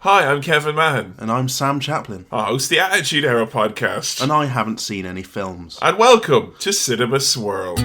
Hi, I'm Kevin Mahan. And I'm Sam Chaplin. I host the Attitude Era podcast. And I haven't seen any films. And welcome to Cinema Swirl.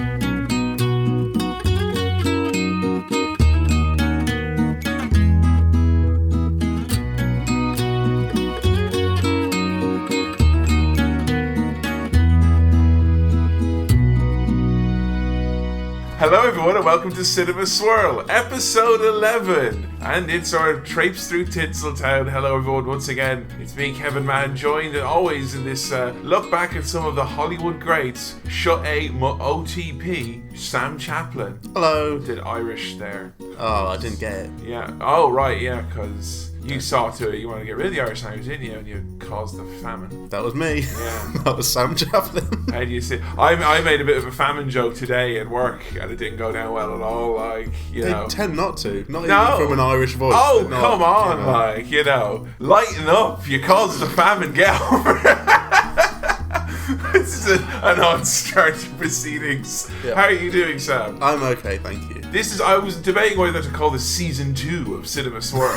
Hello everyone and welcome to Cinema Swirl, episode 11. And it's our traipse through Tinseltown. Hello everyone once again. It's me, Kevin Mann, joined as always in this look back at some of the Hollywood greats. Shut A OTP, Sam Chaplin. Hello. Did Irish there. Oh, I didn't get it. Yeah. Oh, right, yeah, because you saw to it, you want to get rid of the Irish language, didn't you? And you caused the famine. That was me. Yeah. That was Sam Chaplin. How do you see? I made a bit of a famine joke today at work, and it didn't go down well at all. Like, you know, They tend not to. Not No. even from an Irish voice. Oh, They're not, come on, you know. like, you know, lighten up. You caused the famine. Get over it. This is an on-start proceedings. Yeah. How are you doing, Sam? I'm okay, thank you. I was debating whether to call this season 2 of Cinema Swirl.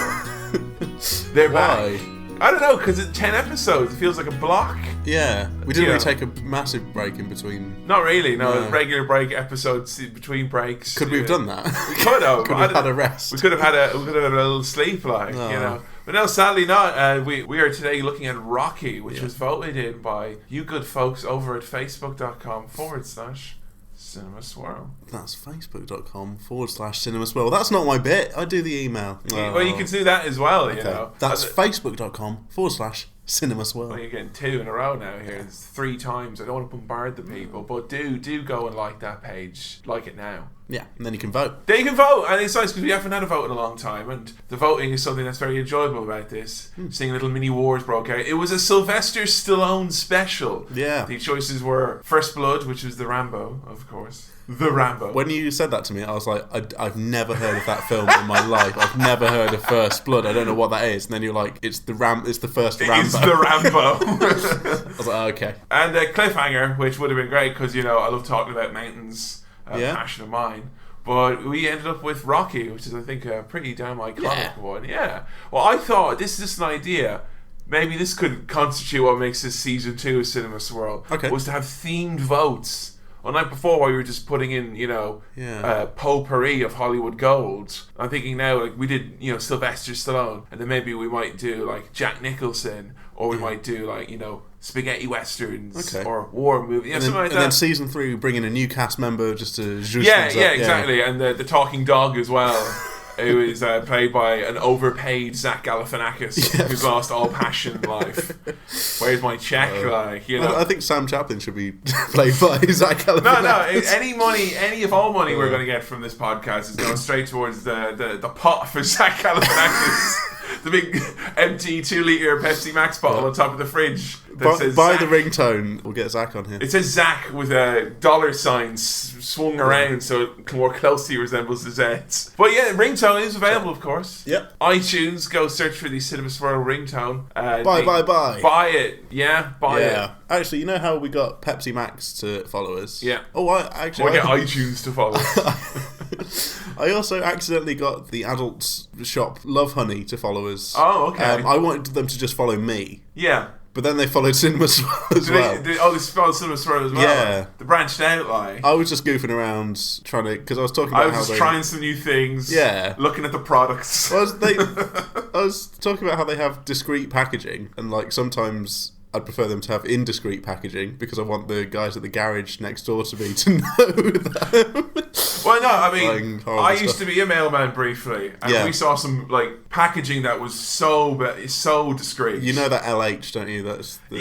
They're Why? back. I don't know, because it's 10 episodes. It feels like a block. Yeah. We didn't Yeah. really take a massive break in between. Not really, no. No. Regular break episodes between breaks. Could we have done that? We could have. Could we have had a rest? We could have had a little sleep, like, No. you know. But no, sadly not. We are today looking at Rocky, which was voted in by you good folks over at facebook.com/Cinema Swirl. That's facebook.com/Cinema Swirl. That's not my bit. I do the email. Well, you can do that as well, you know. That's facebook.com/Cinema Swirl. Well, you're getting 2 in a row now here. It's 3 times. I don't want to bombard the people, but do go and like that page. Like it now. Yeah, and then you can vote. There you can vote, and it's nice because we haven't had a vote in a long time, and the voting is something that's very enjoyable about this. Seeing little mini wars broke out. It was a Sylvester Stallone special. Yeah. The choices were First Blood, which was the Rambo, of course. The Rambo. When you said that to me, I was like, I've never heard of that film in my life. I've never heard of First Blood. I don't know what that is. And then you're like, it's the first Rambo. It's the Rambo. I was like, okay. And Cliffhanger, which would have been great because, you know, I love talking about mountains. Passion of mine. But we ended up with Rocky, which is, I think, a pretty damn iconic one. Yeah. Well, I thought, this is just an idea. Maybe this could constitute what makes this season 2 of Cinema Swirl. Okay. Was to have themed votes. Unlike before, where we were just putting in, you know, potpourri of Hollywood gold. I'm thinking now, like, we did, you know, Sylvester Stallone, and then maybe we might do, like, Jack Nicholson, or we might do, like, you know, spaghetti westerns, or war movies, something like that. And then season 3, we bring in a new cast member just to zhuzh things up. Exactly. And the talking dog as well. Who is played by an overpaid Zach Galifianakis who's lost all passion in life. Where's my check? Like, you know. I think Sam Chaplin should be played by Zach Galifianakis. No. Any all money we're going to get from this podcast is going straight towards the pot for Zach Galifianakis. The big empty 2-litre Pepsi Max bottle on top of the fridge. Buy says the Zach. ringtone. We'll get Zach on here. It says Zach with dollar signs swung around so it more closely resembles the Z's. But yeah, ringtone is available, of course. Yep. iTunes, go search for the Cinema Swirl ringtone. Buy. Buy it. Yeah, buy it. Actually, you know how we got Pepsi Max to follow us? Yeah. Oh, Or get iTunes to follow us. I also accidentally got the adult shop Love Honey to follow us. Oh, okay. I wanted them to just follow me. Yeah. But then they followed Cinema Swirl as well. They followed Cinema Swirl as well. Yeah. They branched out, like. I was just goofing around trying to... Because I was talking about how they... trying some new things. Yeah. Looking at the products. I was talking about how they have discreet packaging. And, like, sometimes I'd prefer them to have indiscreet packaging because I want the guys at the garage next door to me to know them. Well, no, I mean, I used stuff. to be a mailman briefly, and we saw some like packaging that was so discreet. You know that LH, don't you? That's the,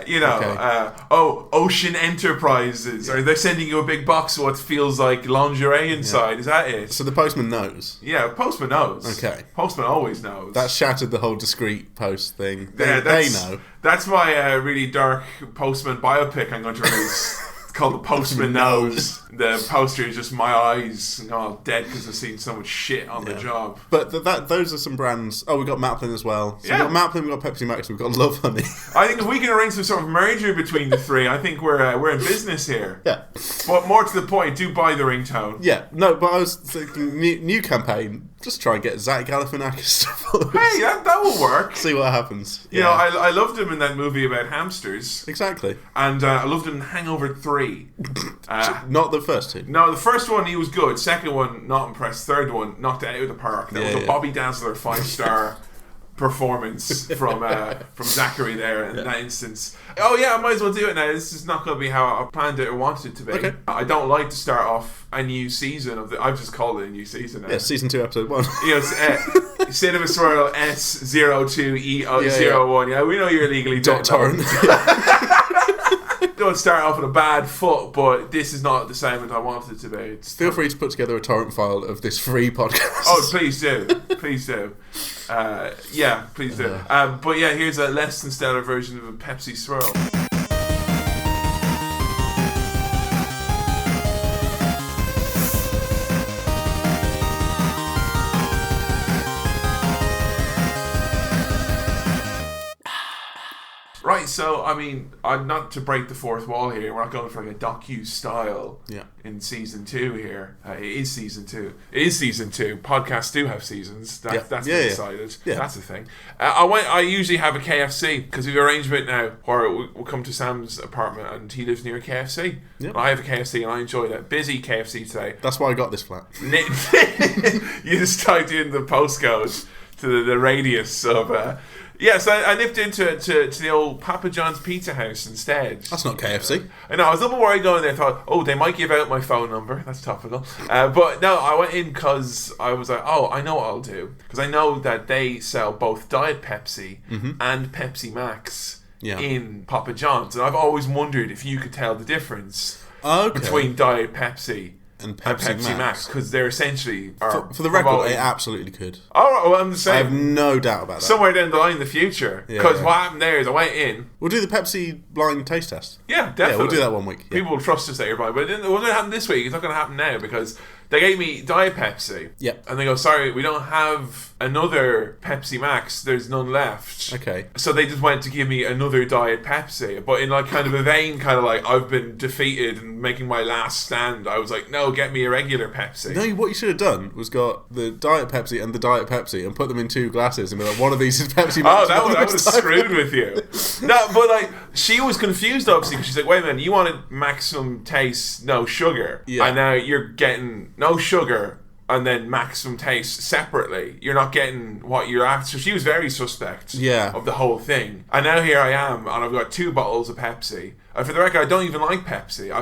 you know, okay. Ocean Enterprises, or they're sending you a big box of what feels like lingerie inside. Yeah. Is that it? So the postman knows. Yeah, postman knows. Okay, postman always knows. That shattered the whole discreet post thing. They know. That's my really dark postman biopic I'm going to release. It's called The Postman Knows. The poster is just my eyes all dead because I've seen so much shit on the job. But those are some brands. Oh, we've got Maplin as well. So we've got Maplin, we've got Pepsi Max, we've got Love Honey. I think if we can arrange some sort of merger between the three, I think we're in business here. Yeah. But more to the point, do buy the ringtone. Yeah. No, but I was thinking new campaign. Just try and get Zach Galifianakis to follow us. Hey, that will work. See what happens. You know, I loved him in that movie about hamsters. Exactly. And I loved him in Hangover 3. Not the first two. No, the first one he was good. Second one, not impressed. Third one, knocked it out of the park. That was a Bobby Dazzler 5-star performance from Zachary there in that instance. Oh yeah, I might as well do it now. This is not going to be how I planned it or wanted it to be. Okay. I don't like to start off a new season of the. I've just called it a new season now. Yeah, season 2, episode 1. You know, it's, Cinema Swirl S02E01. Yeah, we know you're legally .torrent. Don't start off on a bad foot, but this is not the segment I wanted it to be. Feel free to put together a torrent file of this free podcast. Oh, please do. Please do. Yeah, please do. But yeah, here's a less than stellar version of a Pepsi Swirl. Right, so, I mean, not to break the fourth wall here, we're not going for like a docu-style in season 2 here. It is season 2. It is season 2. Podcasts do have seasons. That's been decided. Yeah. That's the thing. I usually have a KFC, because we've arranged it now, where we'll come to Sam's apartment and he lives near a KFC. Yep. I have a KFC and I enjoy that. Busy KFC today. That's why I got this flat. You just typed in the postcode to the radius of... Yes, I nipped into it to the old Papa John's Pizza House instead. That's not KFC. I know, I was a little worried going there. I thought, they might give out my phone number. That's topical. But no, I went in because I was like, I know what I'll do. Because I know that they sell both Diet Pepsi and Pepsi Max in Papa John's. And I've always wondered if you could tell the difference between Diet Pepsi and Pepsi Max, because they're essentially for the record, I absolutely could. Oh, well, I'm the same. I have no doubt about that. Somewhere down the line in the future, because what happened there is I went in. We'll do the Pepsi blind taste test. Yeah, definitely. Yeah, we'll do that one week. People will trust us that you're blind, but it wasn't happen this week. It's not going to happen now because they gave me Diet Pepsi. Yep. And they go, sorry, we don't have another Pepsi Max. There's none left. Okay. So they just went to give me another Diet Pepsi. But in like kind of a vein, kind of like, I've been defeated and making my last stand. I was like, no, get me a regular Pepsi. No, what you should have done was got the Diet Pepsi and the Diet Pepsi and put them in 2 glasses and be like, one of these is Pepsi Max. Oh, that would have screwed with you. No, but like, she was confused obviously because she's like, wait a minute, you wanted maximum taste, no sugar. Yeah. And now you're getting no sugar and then maximum taste separately. You're not getting what you're after. So she was very suspect of the whole thing. And now here I am, and I've got 2 bottles of Pepsi. And for the record, I don't even like Pepsi. I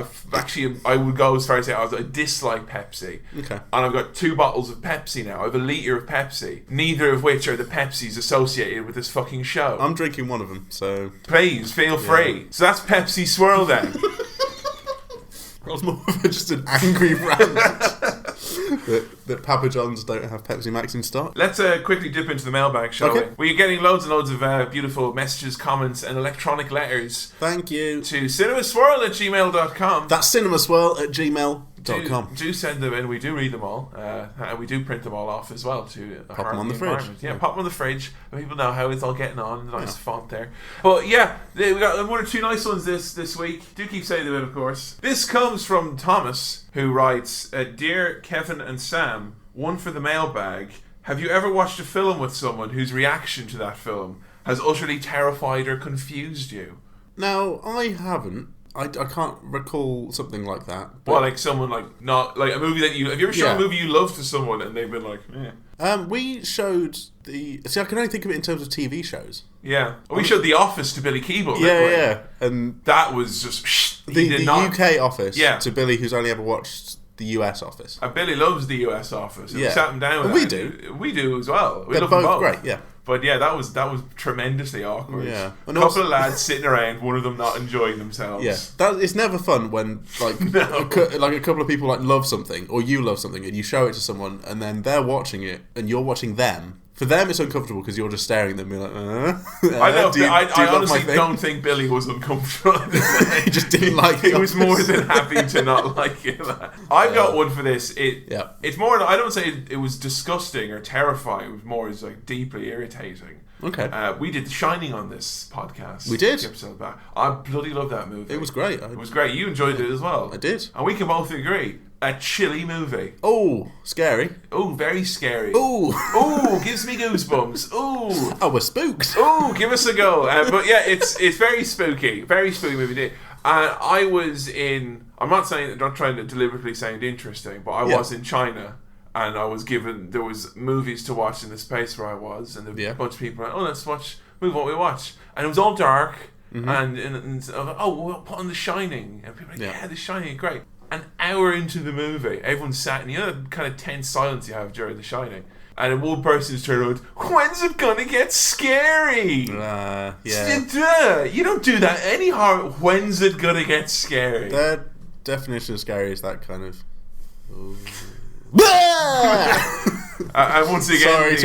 would go as far as say I dislike Pepsi. Okay. And I've got 2 bottles of Pepsi now. I have a litre of Pepsi. Neither of which are the Pepsis associated with this fucking show. I'm drinking one of them, so... Please, feel free. So that's Pepsi Swirl then. That was more of just an angry rant that Papa John's don't have Pepsi Max in stock. Let's quickly dip into the mailbag, shall we? We're getting loads and loads of beautiful messages, comments, and electronic letters. Thank you. To cinemaswirl@gmail.com. That's cinemaswirl@gmail.com. Do send them in. We do read them all. And we do print them all off as well to pop them on the fridge. Yeah, pop them on the fridge. And people know how it's all getting on. Nice font there. But yeah, we got 1 or 2 nice ones this week. Do keep saying them in, of course. This comes from Thomas, who writes, Dear Kevin and Sam, one for the mailbag. Have you ever watched a film with someone whose reaction to that film has utterly terrified or confused you? No, I haven't. I can't recall something like that. Well, like someone like not like a movie that you have you ever shown a movie you love to someone and they've been like, we showed I can only think of it in terms of TV shows. Yeah, we showed The Office to Billy Keeble. Yeah, and that was just the UK Office to Billy, who's only ever watched the US Office. And Billy loves the US Office. And we sat him down. And we do. We do as well. They're both great. Yeah. But yeah, that was tremendously awkward. Yeah, a couple of lads sitting around, one of them not enjoying themselves. Yeah, it's never fun when like like a couple of people like love something or you love something and you show it to someone and then they're watching it and you're watching them. For them, it's uncomfortable because you're just staring at them and being like, I know. I honestly don't think Billy was uncomfortable. He just didn't like it. He was more than happy to not like it. I've got one for this. It's more, I don't say it was disgusting or terrifying. It was more as like deeply irritating. Okay. We did The Shining on this podcast. We did. Episode back. I bloody love that movie. It was great. It was great. You enjoyed it as well. I did. And we can both agree a chilly movie. Oh, scary. Oh, very scary. Oh, gives me goosebumps. Oh, we're spooked. Oh, give us a go. But yeah, it's very spooky movie. I was in. I'm not trying to deliberately sound interesting, but I was in China. And I was given, there was movies to watch in the space where I was, and a bunch of people were like, oh, let's watch what we watch. And it was all dark, and I was like, oh, we'll put on The Shining. And people were like, yeah, The Shining, great. An hour into the movie, everyone sat in, the kind of tense silence you have during The Shining. And then one person just turned around, when's it gonna get scary? Yeah. You don't do that any horror. When's it gonna get scary? Their definition of scary is that kind of... And once again,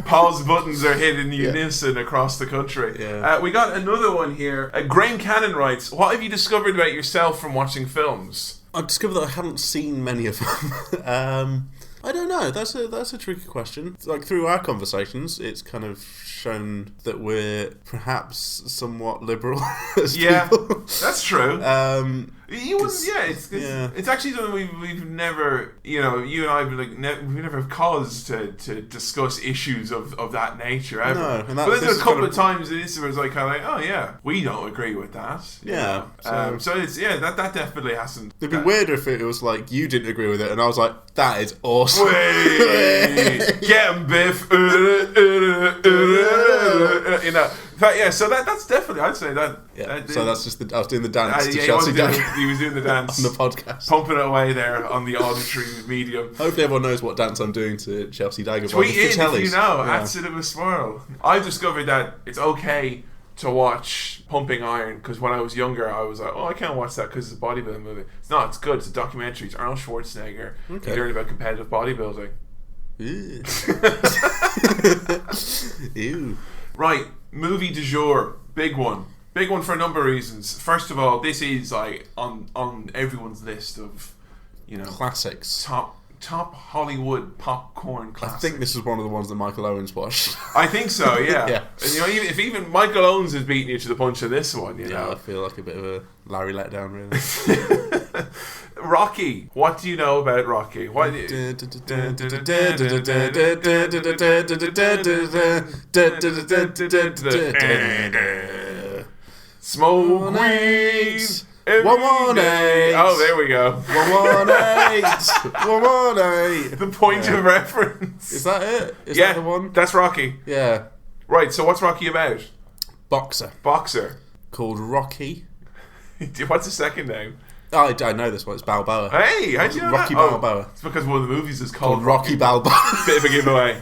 Paul's buttons are hit in unison across the country. We got another one here. Graham Cannon writes, what have you discovered about yourself from watching films? I've discovered that I haven't seen many of them. I don't know. That's a tricky question. Like, through our conversations, it's kind of shown that we're perhaps somewhat liberal as people. That's true. It's actually something we've never, you and I we've never have cause to discuss issues of that nature ever. No, but there's a couple of times in this where it's like kind of like, oh yeah, we don't agree with that. So it's that definitely hasn't. It'd be weirder if it was like you didn't agree with it, and I was like, that is awesome. Get him, Biff. So that's definitely, I'd say that. So that's just I was doing the dance to Chelsea Dagger. He was doing the dance on the podcast, pumping it away there on the auditory medium. Hopefully everyone knows what dance I'm doing to Chelsea Dagger. Tweet in if you know, at Cinema Swirl. I've discovered that it's okay to watch Pumping Iron, because when I was younger I was like, oh, I can't watch that because it's a bodybuilding movie. It's not, it's good, it's a documentary, it's Arnold Schwarzenegger. You learn about competitive bodybuilding. Ew. Right, movie du jour, big one for a number of reasons. First of all, this is like on everyone's list of classics, top Hollywood popcorn classics. I think this is one of the ones that Michael Owens watched. I think so, yeah. And, if even Michael Owens has beaten you to the punch of this one, I feel like a bit of a Larry letdown, really. Rocky. What do you know about Rocky? What? Smoke weed. 118. Oh, there we go. 118. 118. The point of reference. Is that it? Is that the one? That's Rocky. Yeah. Right, so what's Rocky about? Boxer. Called Rocky. What's his second name? Oh, I know this one. It's Balboa. Hey, how'd you know Rocky that? Balboa. It's because one of the movies is called Rocky Balboa. Bit of a giveaway.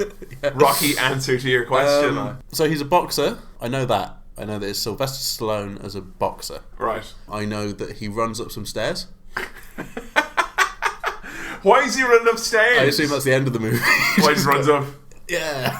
Rocky answer to your question. So he's a boxer. I know that. I know that it's Sylvester Stallone as a boxer. Right. I know that he runs up some stairs. Why is he running upstairs? I assume that's the end of the movie. Why he just runs up? Yeah.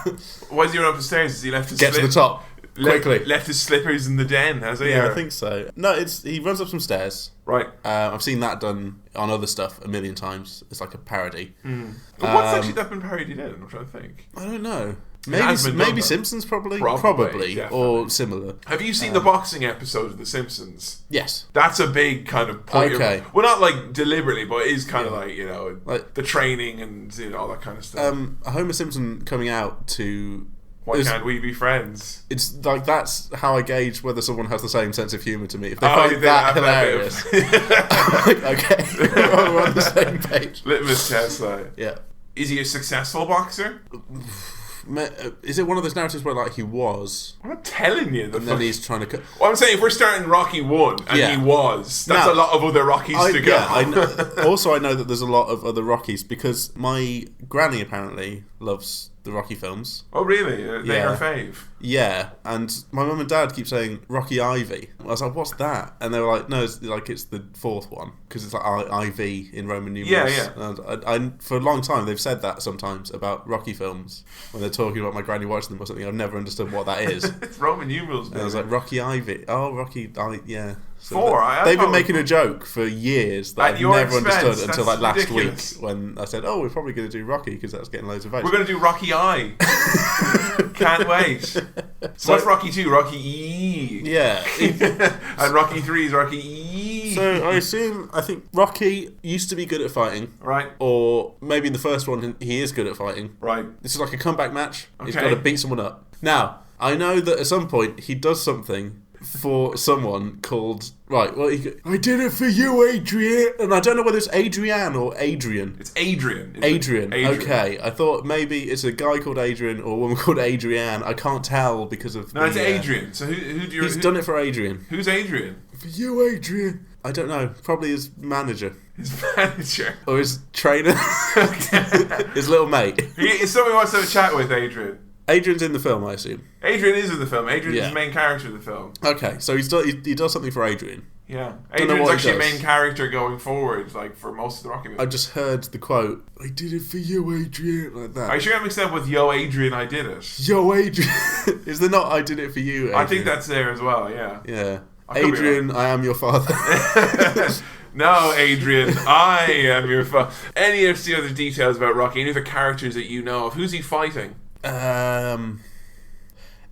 Why is he running up the stairs? Has he left his Get to the top. Quickly. Left his slippers in the den, has he? Yeah, I think so. No, he runs up some stairs. Right. I've seen that done on other stuff a million times. It's like a parody. But what's actually that been parodied in? I'm trying to think. I don't know. Maybe Simpsons, probably or similar. Have you seen the boxing episode of The Simpsons? Yes. That's a big kind of point. Okay. Well, not like deliberately, but it is kind of like the training and all that kind of stuff. Homer Simpson coming out to... Why can't we be friends? It's like, that's how I gauge whether someone has the same sense of humour to me. If they find that hilarious, okay, we're on the same page. Litmus test, though. Yeah. Is he a successful boxer? Is it one of those narratives where like he was? I'm not telling you. And then he's trying to. Well, I'm saying if we're starting Rocky 1 and he was, that's a lot of other Rockies to go. Yeah, I know. Also, I know that there's a lot of other Rockies because my granny apparently loves the Rocky films. Oh, really? They're her fave? Yeah, and my mum and dad keep saying Rocky Ivy. I was like, what's that? And they were like, no, it's the fourth one because it's like IV in Roman numerals. Yeah. And I for a long time they've said that sometimes about Rocky films when they're talking about my granny watching them or something. I've never understood what that is. It's Roman numerals, baby. And I was like, Rocky Ivy. Oh, Rocky yeah. So 4. They've been making a joke for years that I've never understood until like last ridiculous. week when I said, "Oh, we're probably going to do Rocky because that's getting loads of votes." We're going to do Rocky I. Can't wait. So what's Rocky 2? Rocky E. Yeah. And Rocky 3 is Rocky E. So I think Rocky used to be good at fighting. Right. Or maybe in the first one he is good at fighting. Right. This is like a comeback match. Okay. He's got to beat someone up. Now, I know that at some point he does something for someone called... Right, well, I did it for you, Adrian. And I don't know whether it's Adrian or Adrian. It's Adrian. Adrian. Okay. I thought maybe it's a guy called Adrian or a woman called Adrienne. I can't tell because of... No, it's Adrian. So who do you... He's done it for Adrian. Who's Adrian? For you, Adrian. I don't know. Probably his manager. His manager? Or his trainer. His little mate. If somebody wants to have a chat with Adrian... Adrian's in the film, I assume. Adrian is in the film. Adrian's the main character of the film. Okay, so he does something for Adrian. Yeah. Adrian's actually a main character going forward, like, for most of the Rocky movies. I just heard the quote, I did it for you, Adrian, like that. Are you sure I'm mixed up with Yo, Adrian, I did it? Yo, Adrian. Is there not I did it for you, Adrian? I think that's there as well, yeah. Yeah. Adrian, I am your father. No, Adrian, I am your father. Any of the other details about Rocky, any of the characters that you know of, who's he fighting?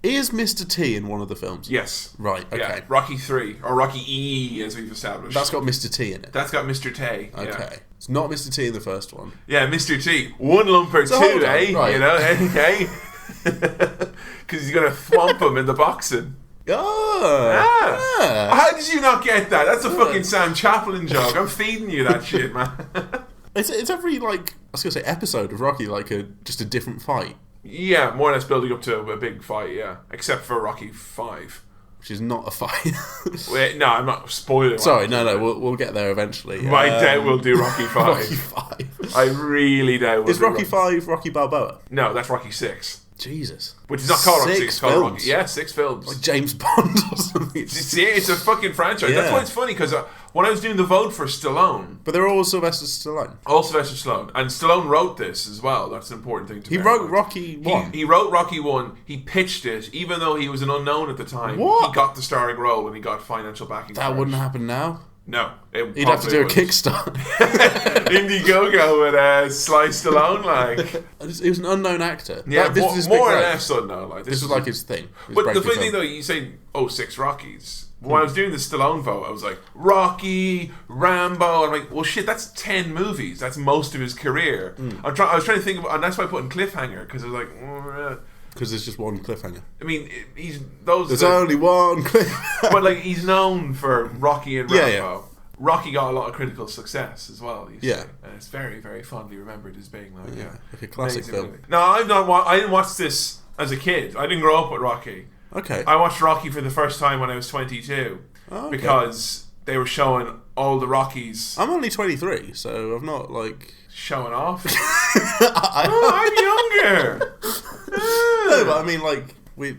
Is Mr. T in one of the films? Yes. Right, okay. Yeah. Rocky 3, or Rocky E, as we've established. That's got Mr. T in it. That's got Mr. T. Okay. Yeah. It's not Mr. T in the first one. Yeah, Mr. T. One lumper So two, eh? right. You know, hey? Because he's going to thwomp him in the boxing. Oh! Yeah. How did you not get that? That's a fucking Sam Chaplin joke. I'm feeding you that shit, man. It's every, like, I was going to say episode of Rocky, like, just a different fight. Yeah, more or less building up to a big fight, yeah. Except for Rocky 5. Which is not a fight. Wait, no, I'm not spoiling. Sorry, no, we'll get there eventually. I doubt we'll do Rocky 5. Rocky 5. I really doubt we'll Is Rocky 5 Rocky Balboa? No, that's Rocky 6. Jesus. Which is not called Rocky 6, it's called films. Rocky. Yeah, 6 films. Like James Bond or something. See, it's a fucking franchise. Yeah. That's why it's funny, because when I was doing the vote for Stallone... But they're all Sylvester Stallone. All Sylvester Stallone. And Stallone wrote this as well. That's an important thing to He bear wrote in mind. Rocky 1. He wrote Rocky 1. He pitched it, even though he was an unknown at the time. What? He got the starring role and he got financial backing. That wouldn't happen now. No. He'd have to do a Kickstart. Indiegogo with Sly Stallone, like. He was an unknown actor. Yeah, like, this is his more big or break. less unknown. Like, This was like his thing. His But the breakthrough funny thing, film. though, you say, 6 Rockies. When I was doing the Stallone vote, I was like, Rocky, Rambo. I'm like, well, shit, that's 10 movies. That's most of his career. I was trying to think of, and that's why I put in Cliffhanger, because I was like, Because there's just one cliffhanger. I mean, he's those. There's only one cliffhanger. But like, he's known for Rocky and Rambo. Yeah. Rocky got a lot of critical success as well. You Yeah. see. And it's very, very fondly remembered as being like, like a classic amazing film. movie. No, I didn't watch this as a kid. I didn't grow up with Rocky. Okay. I watched Rocky for the first time when I was 22 okay. because they were showing all the Rockies. I'm only 23, so I'm not like showing off. I'm younger. No, but I mean, like we're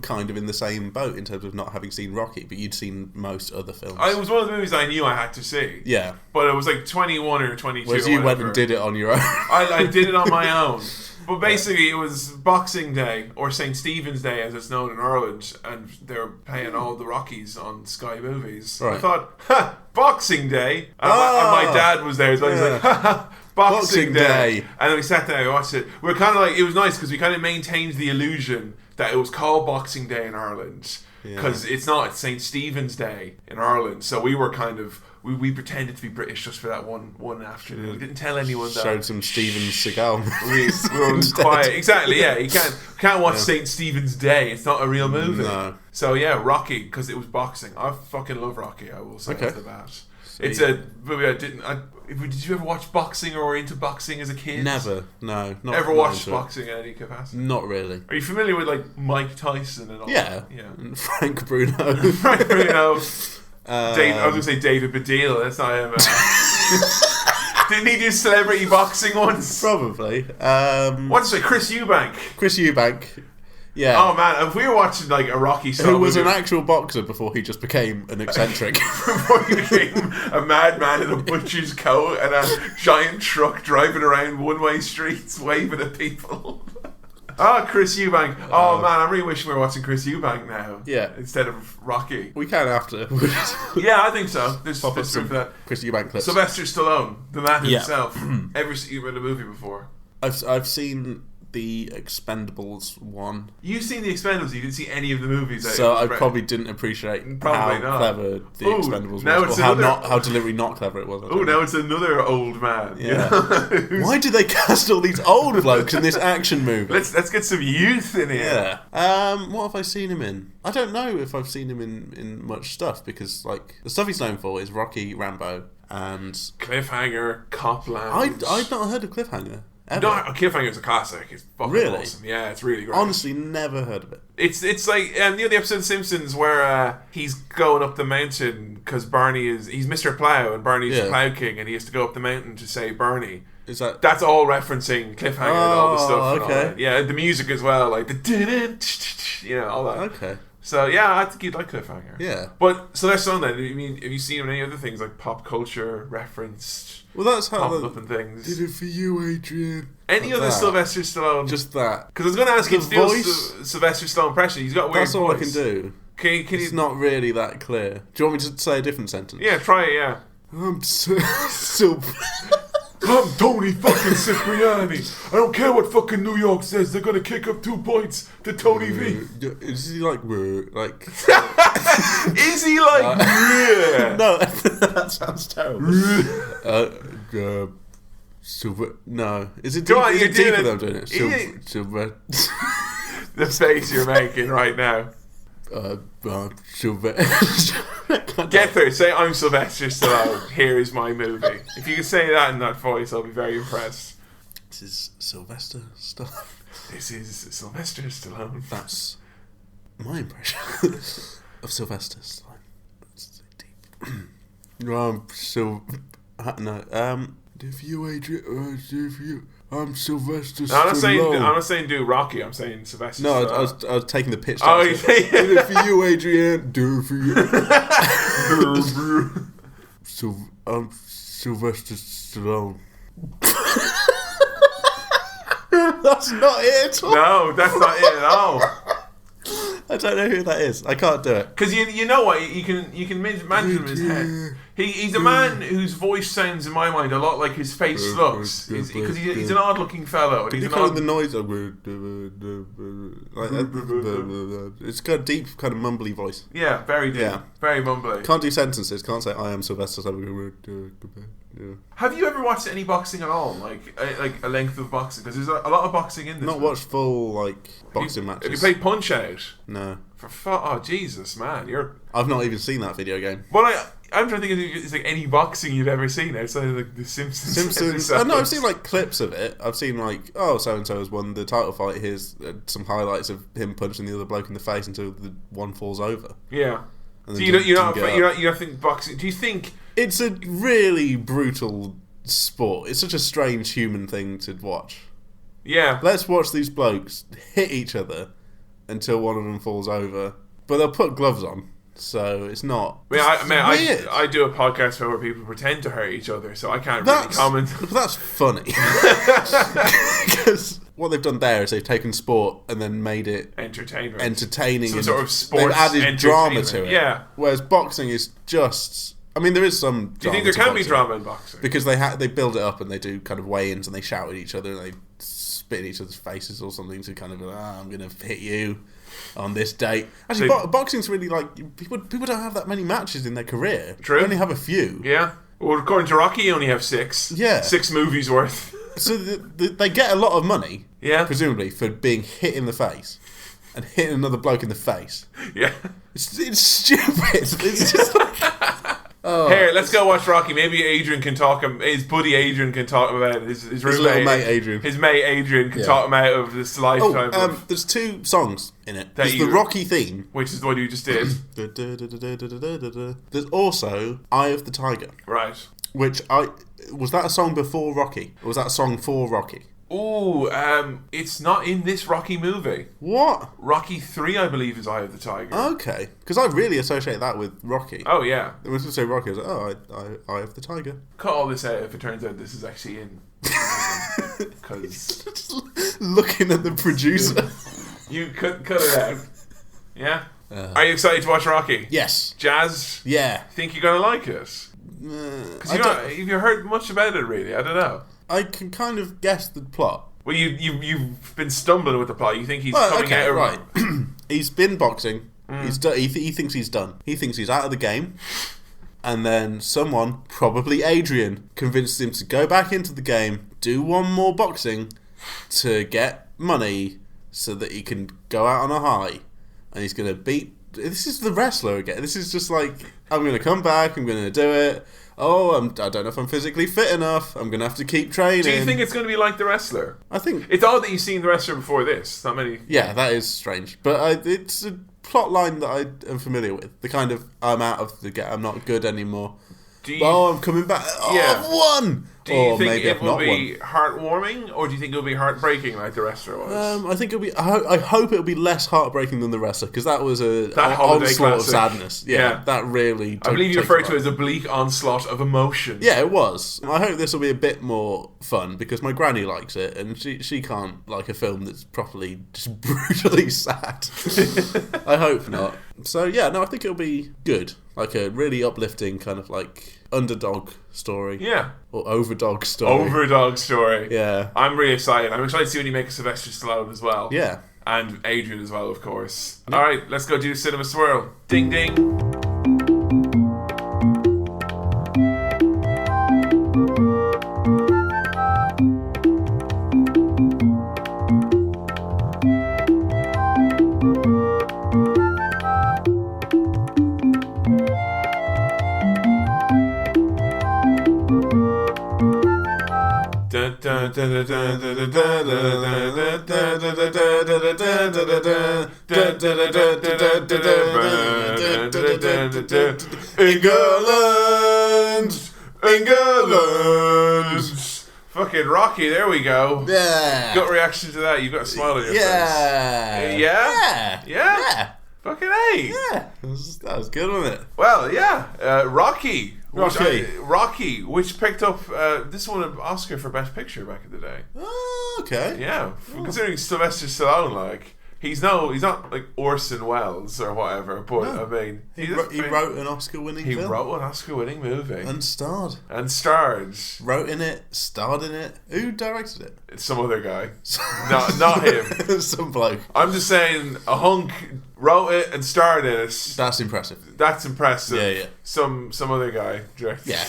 kind of in the same boat in terms of not having seen Rocky, but you'd seen most other films. It was one of the movies I knew I had to see. Yeah, but it was like 21 or 22. Whereas you went and did it on your own. I did it on my own. But basically, it was Boxing Day, or St. Stephen's Day as it's known in Ireland, and they were playing all the Rockies on Sky Movies. Right. I thought, ha, Boxing Day? And my dad was there as well. He was like, ha ha, Boxing Day. And then we sat down and watched it. We were kind of like, it was nice because we kind of maintained the illusion that it was called Boxing Day in Ireland. Because it's not, it's St. Stephen's Day in Ireland. So we were kind of... We pretended to be British just for that one afternoon. We didn't tell anyone that. Showed some Steven Seagal. We were quiet. Exactly, yeah. You can't watch St. Stephen's Day. It's not a real movie. No. So yeah, Rocky, because it was boxing. I fucking love Rocky, I will say off the bat. Sweet. It's a movie did you ever watch boxing or were into boxing as a kid? Never. No. Not ever watched boxing in any capacity? Not really. Are you familiar with like Mike Tyson and all that? Yeah. And Frank Bruno. Frank Bruno. I was going to say David Baddiel. That's not him. Didn't he do celebrity boxing once? Probably. What's it? Chris Eubank. Chris Eubank. Yeah. Oh man, if we were watching like a Rocky style who was movie, an actual boxer before he just became an eccentric. before he became a madman in a butcher's coat and a giant truck driving around one-way streets waving at people. Chris Eubank. Oh man, I'm really wishing we were watching Chris Eubank now. Yeah. Instead of Rocky. We can after. Yeah, I think so. There's Pop up some some Chris Eubank clips. Sylvester Stallone, the man Yeah. himself. Ever seen him in a movie before? I've seen the Expendables one. You've seen the Expendables, you didn't see any of the movies. So I probably didn't appreciate how clever the Expendables was, or how deliberately not clever it was. Now it's another old man. Yeah. Why do they cast all these old blokes in this action movie? Let's get some youth in here. Yeah. What have I seen him in? I don't know if I've seen him in much stuff, because like the stuff he's known for is Rocky, Rambo, and Cliffhanger, Copland. I'd not heard of Cliffhanger. Ever. No, Cliffhanger's a classic. It's fucking awesome. Yeah, it's really great. Honestly, never heard of it. It's like the episode of Simpsons where he's going up the mountain because he's Mr. Plow and Barney's Plow King, and he has to go up the mountain to save Barney. That's all referencing Cliffhanger and all the stuff. Okay. Yeah, the music as well, like the all that. Okay. So yeah, I think you'd like Cliffhanger. Yeah. But Sylvester Stallone, then, I mean, have you seen him in any other things like pop culture referenced? Well, that's how up and things. Did it for you, Adrian. Any other Sylvester Stallone? Just that. Because I was going to ask you to do Sylvester Stallone impression. He's got a weird voice. That's all I can do. It's not really that clear. Do you want me to say a different sentence? Yeah, try it. Yeah. I'm Tony fucking Cipriani. I don't care what fucking New York says. They're gonna kick up 2 points to Tony V. Is he like? Is he like? No, that sounds terrible. No, is it deeper than I'm doing it? The face you're making right now. Get there. Say I'm Sylvester Stallone. Here is my movie. If you can say that in that voice, I'll be very impressed. This is Sylvester Stallone. This is Sylvester Stallone. That's my impression of Sylvester Stallone. It's deep. I'm Sylvester Stallone. I'm not saying do Rocky. I'm saying Sylvester. No, Stallone. I was taking the pitch. Oh, you say do it for you, Adrian. Do it for you. I'm Sylvester Stallone. That's not it at all. No, that's not it at all. I don't know who that is. I can't do it. Because you know what? You can imagine him in his head. He's a man whose voice sounds, in my mind, a lot like his face looks. Because he's an odd-looking fellow. He's the noise of it's got a deep, kind of mumbly voice. Yeah, very deep. Yeah. Very mumbly. Can't do sentences. Can't say, I am Sylvester Stallone. Have you ever watched any boxing at all? Like a length of boxing? Because there's a lot of boxing in this. Not watched full, boxing matches. Have you played Punch-Out? No. Oh, Jesus, man. I've not even seen that video game. Well, I'm trying to think if it's like any boxing you've ever seen outside of The Simpsons. No, I've seen clips of it. I've seen so and so has won the title fight. Here's some highlights of him punching the other bloke in the face until the one falls over. Yeah. So you don't think boxing? Do you think it's a really brutal sport? It's such a strange human thing to watch. Yeah. Let's watch these blokes hit each other until one of them falls over, but they'll put gloves on. So it's not. I do a podcast where people pretend to hurt each other, so I can't really comment. That's funny. Because what they've done there is they've taken sport and then made it entertaining. Some sort of sports. They've added drama to it. Yeah. Whereas boxing is just. I mean, there is some. Do you think there can be drama in boxing? Because they build it up and they do kind of weigh-ins and they shout at each other and they spit in each other's faces or something to kind of I'm going to hit you on this date. Actually, boxing's really people don't have that many matches in their career. True. They only have a few. Yeah. Well, according to Rocky, you only have 6. Yeah. 6 movies worth. So they get a lot of money. Yeah. Presumably for being hit in the face and hitting another bloke in the face. Yeah. It's stupid. It's just Here, let's go watch Rocky. Maybe Adrian can talk him. His buddy Adrian can talk about it. His little mate Adrian. His mate Adrian can talk him out of this lifetime. There's 2 songs in it. There's the Rocky theme, which is the one you just did. There's also Eye of the Tiger. Right. Which was that a song before Rocky, or was that a song for Rocky? Ooh, it's not in this Rocky movie. What? Rocky 3, I believe, is Eye of the Tiger. Okay, because I really associate that with Rocky. Oh, yeah. When I was going to say Rocky, I was like, Eye of the Tiger. Cut all this out if it turns out this is actually in. Because looking at the producer. You cut it out. Yeah? Are you excited to watch Rocky? Yes. Jazz? Yeah. Think you're going to like it? Because have you heard much about it, really? I don't know. I can kind of guess the plot. Well, you've been stumbling with the plot. You think he's coming out of... Right. He's been boxing. He's done. He thinks he's done. He thinks he's out of the game. And then someone, probably Adrian, convinced him to go back into the game, do one more boxing to get money so that he can go out on a high. And he's going to beat... This is the wrestler again. This is just like, I'm going to come back, I'm going to do it. Oh, I don't know if I'm physically fit enough. I'm going to have to keep training. Do you think it's going to be like the wrestler? I think... It's odd that you've seen the wrestler before this. Not many... Yeah, that is strange. But it's a plot line that I am familiar with. The kind of, I'm out of the game, I'm not good anymore. I'm coming back. I've won! Do you think it will be heartwarming, or do you think it will be heartbreaking like the wrestler was? I think it'll be. I hope it'll be less heartbreaking than the wrestler, because that was that onslaught of sadness. Yeah, that really. I believe you referred to it as a bleak onslaught of emotion. Yeah, it was. I hope this will be a bit more fun, because my granny likes it, and she can't like a film that's properly just brutally sad. I hope not. So yeah, no, I think it'll be good. Like a really uplifting kind of like underdog story. Yeah. Or overdog story. Overdog story. Yeah. I'm really excited. I'm excited to see when you make a Sylvester Stallone as well. Yeah. And Adrian as well, of course. Yeah. Alright, let's go do Cinema Swirl. Ding ding. England! Fucking Rocky, there we go. Yeah. Gut reaction to that, you've got a smile on your face. Yeah? Fucking A. Yeah. That was good, wasn't it? Well, yeah. Rocky. Rocky, which picked up this won an Oscar for Best Picture back in the day. Oh, okay. Yeah, considering Sylvester Stallone, like he's not like Orson Welles or whatever, but no. I mean, he wrote an Oscar-winning film. He wrote an Oscar-winning movie and starred. Wrote in it, starred in it. Who directed it? It's some other guy. not him. Some bloke. I'm just saying, a hunk wrote it and starred in it. That's impressive. Yeah. Some other guy directed. Yeah.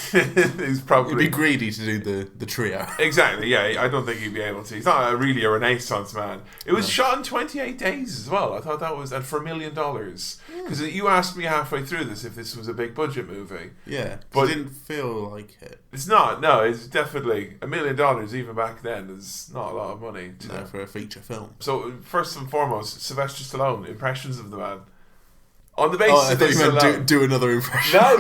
He's probably... He'd be greedy to do the trio. Exactly, yeah. I don't think he'd be able to. He's not really a Renaissance man. It was shot in 28 days as well. I thought that was... And for $1 million. Because you asked me halfway through this if this was a big budget movie. Yeah. But it didn't feel like it. It's not. No, it's definitely... $1 million even back then is not a lot of money. For a feature film. So, first and foremost, Sylvester Stallone, impressions of the man. On the basis of this alone... do another impression. No,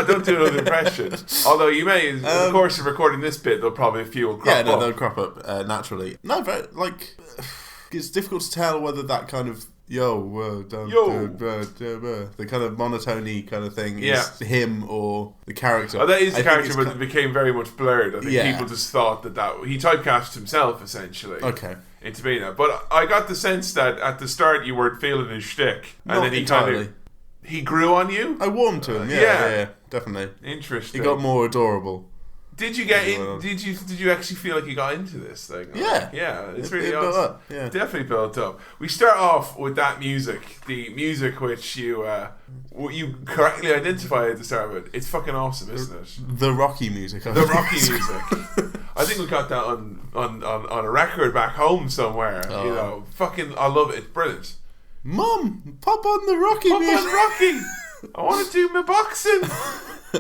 don't do another impression. Although you may, in the course of recording this bit, there'll probably a few will crop up. Yeah, they'll crop up naturally. No, but, like, it's difficult to tell whether that kind of the kind of monotony kind of thing is him or the character. Oh, that is the character, but it became very much blurred. I think people just thought that he typecast himself, essentially. Okay. Into being that. But I got the sense that at the start you weren't feeling his shtick. And then he grew on you? I warmed to him, yeah, definitely. Interesting. He got more adorable. Did you get in? Did you actually feel like you got into this thing? Yeah, it's really awesome. Built up. Yeah, definitely built up. We start off with that music, the music which you correctly identified at the start of it. It's fucking awesome, isn't it? The Rocky music. The Rocky music. I think we got that on a record back home somewhere. Oh. You know, fucking, I love it. It's brilliant. Mum, pop on the Rocky music. Pop on Rocky. I want to do my boxing.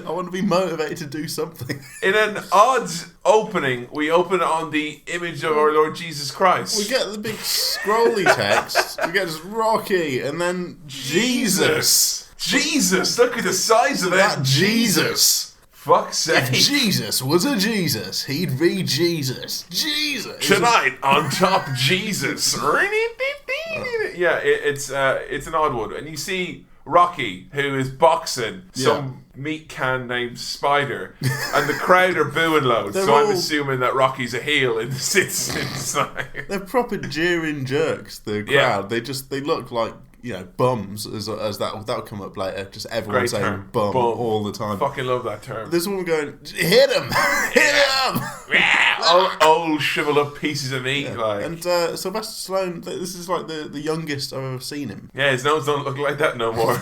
I want to be motivated to do something. In an odd opening, we open on the image of our Lord Jesus Christ. We get the big scrolly text. We get just Rocky, and then Jesus. Jesus, look at the size of that Jesus. Fuck's sake. If Jesus was a Jesus, he'd be Jesus. Jesus. Tonight on Top Jesus. Yeah, it's an odd one. And you see Rocky, who is boxing some meat can named Spider, and the crowd are booing loads. I'm assuming that Rocky's a heel in the inside. They're proper jeering jerks. The crowd, they look like bums, as that'll come up later. Just everyone Great saying term. bum all the time. Fucking love that term. There's a woman going, hit him, hit him. old shriveled up pieces of meat. Like. And Sylvester Stallone, this is like the youngest I've ever seen him. Yeah, his nose don't look like that no more.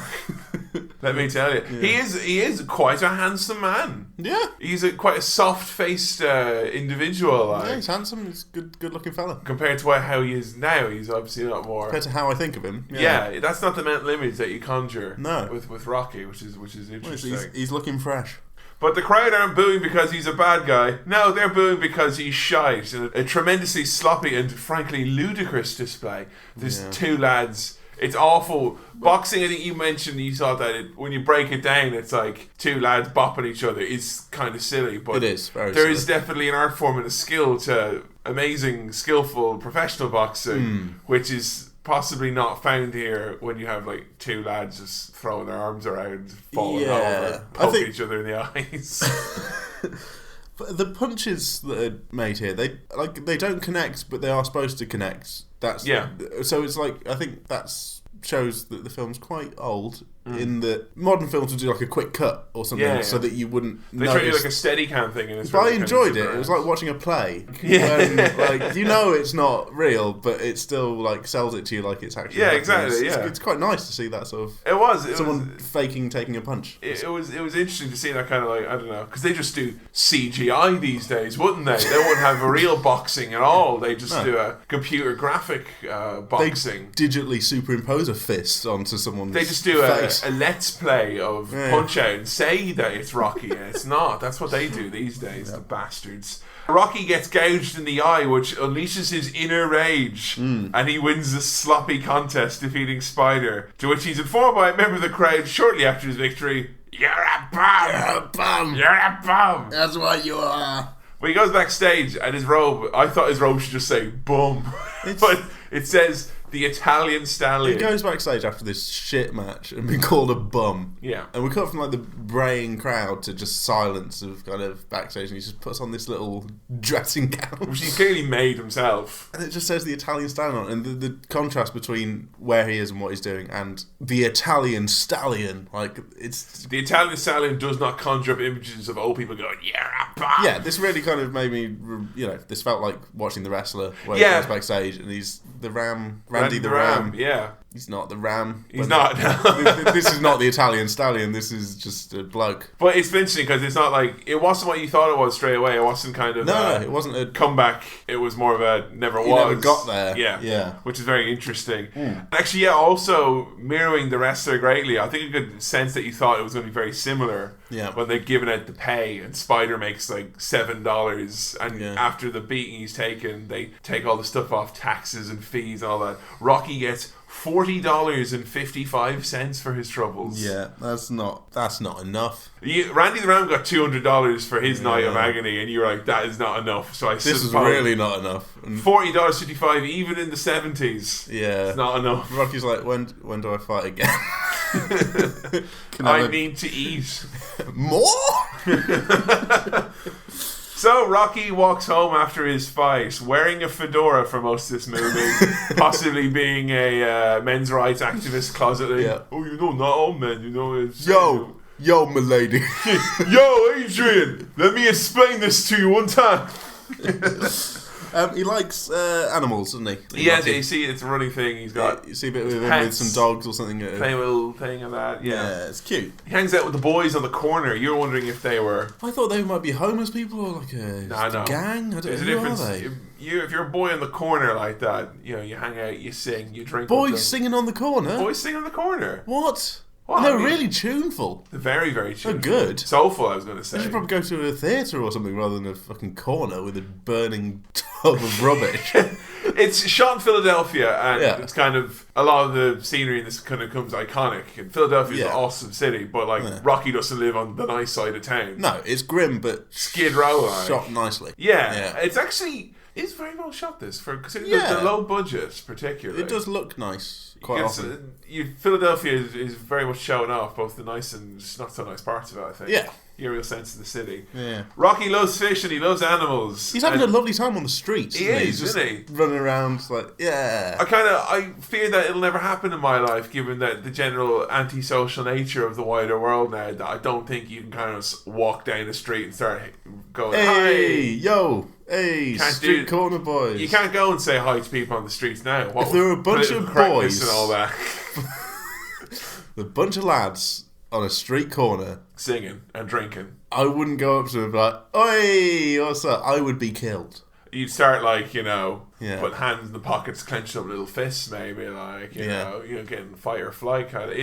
Let me tell you, he is quite a handsome man. Yeah, he's quite a soft-faced individual. Like. Yeah, he's handsome. He's good-looking fella. Compared to how he is now, he's obviously a lot more. Compared to how I think of him. Yeah, that's not the mental image that you conjure. No. With Rocky, which is interesting. Well, he's looking fresh. But the crowd aren't booing because he's a bad guy. No, they're booing because he's shite. In a tremendously sloppy and frankly ludicrous display. There's two lads. It's awful. Boxing, I think you mentioned, you thought that when you break it down, it's like two lads bopping each other. It's kind of silly. But it is very there silly. is definitely an art form and a skill to amazing, skillful, professional boxing, which is possibly not found here when you have like two lads just throwing their arms around, falling over, poking each other in the eyes. But the punches that are made here, they don't connect, but they are supposed to connect. So it's like, I think that's shows that the film's quite old. In that modern films would do like a quick cut or something, so that you wouldn't. They treat you like a Steadicam thing, and but I enjoyed it. It was like watching a play. When, like it's not real, but it still like sells it to you like it's actually. Yeah, exactly. It's quite nice to see that sort of. It was someone faking taking a punch. It was interesting to see that kind of like, I don't know, because they just do CGI these days, wouldn't they? They wouldn't have a real boxing at all. They just do a computer graphic boxing. They digitally superimpose a fist onto someone's. They just do face. a let's play of Punch Out and say that it's Rocky, and it's not. That's what they do these days, the bastards. Rocky gets gouged in the eye, which unleashes his inner rage, and he wins the sloppy contest, defeating Spider, to which he's informed by a member of the crowd shortly after his victory, "You're a bum! You're a bum! You're a bum! That's what you are!" When he goes backstage, and his robe, I thought his robe should just say bum, but it says the Italian Stallion. He goes backstage after this shit match and been called a bum. Yeah. And we cut from like the braying crowd to just silence of kind of backstage, and he just puts on this little dressing gown. Which he clearly made himself. And it just says the Italian Stallion on it. And the contrast between where he is and what he's doing and the Italian Stallion. Like, it's... The Italian Stallion does not conjure up images of old people going, "You're a bum!" Yeah, this really kind of made me, this felt like watching The Wrestler where he goes backstage and he's the Randy the Ram. Yeah. He's not the Ram. He's not. This is not the Italian Stallion. This is just a bloke. But it's interesting because it's not like, it wasn't what you thought it was straight away. It wasn't kind of no, it wasn't a comeback. It was more of a never was. You never got there. Yeah. Which is very interesting. Actually, also mirroring The Wrestler greatly. I think a good sense that you thought it was going to be very similar. Yeah. When they're giving out the pay and Spider makes like $7 and after the beating he's taken, they take all the stuff off taxes and fees and all that. Rocky gets $40.55 for his troubles. Yeah, that's not enough. Randy the Ram got $200 for his night of agony, and you were like, that is not enough. So this is really not enough. $40.55 even in the 70s. Yeah, it's not enough. Rocky's like, when do I fight again? I need to eat more. So Rocky walks home after his fight wearing a fedora for most of this movie, possibly being a men's rights activist closetly. Yeah. Oh, not all men, it's... Yo, milady. Yo, Adrian, let me explain this to you one time. He likes animals, doesn't he? Yeah, you see it's a running thing. He's got... You see a bit with him with some dogs or something. Play a little thing of that, Yeah, it's cute. He hangs out with the boys on the corner. You're wondering if they were... I thought they might be homeless people or like a gang. I don't know. There's a difference. If you're a boy on the corner like that, you hang out, you sing, you drink. Boys singing on the corner? Boys singing on the corner. What? Well, they're really tuneful. They're very, very tuneful. They're good. Soulful, I was going to say. They should probably go to a theatre or something rather than a fucking corner with a burning tub of rubbish. It's shot in Philadelphia, and it's kind of, a lot of the scenery in this kind of becomes iconic. And Philadelphia is an awesome city, but Rocky doesn't live on the nice side of town. No, it's grim, but Skid Row, shot nicely. Yeah. It's actually... It's very well shot, this, for considering the low budget, particularly. It does look nice quite often. Philadelphia is very much showing off both the nice and not so nice parts of it, I think. Yeah. You get a real sense of the city. Yeah. Rocky loves fish and he loves animals. He's having a lovely time on the streets. He's just running around like, I fear that it'll never happen in my life, given that the general antisocial nature of the wider world now, that I don't think you can kind of walk down the street and start going, hey, yo. Hey, street corner boys. You can't go and say hi to people on the streets now. If there were a bunch of boys and all that, a bunch of lads on a street corner singing and drinking, I wouldn't go up to them and be like, "Oi, what's up?" I would be killed. You'd start put hands in the pockets, clenched up little fists, maybe you know, getting fight or flight kind of.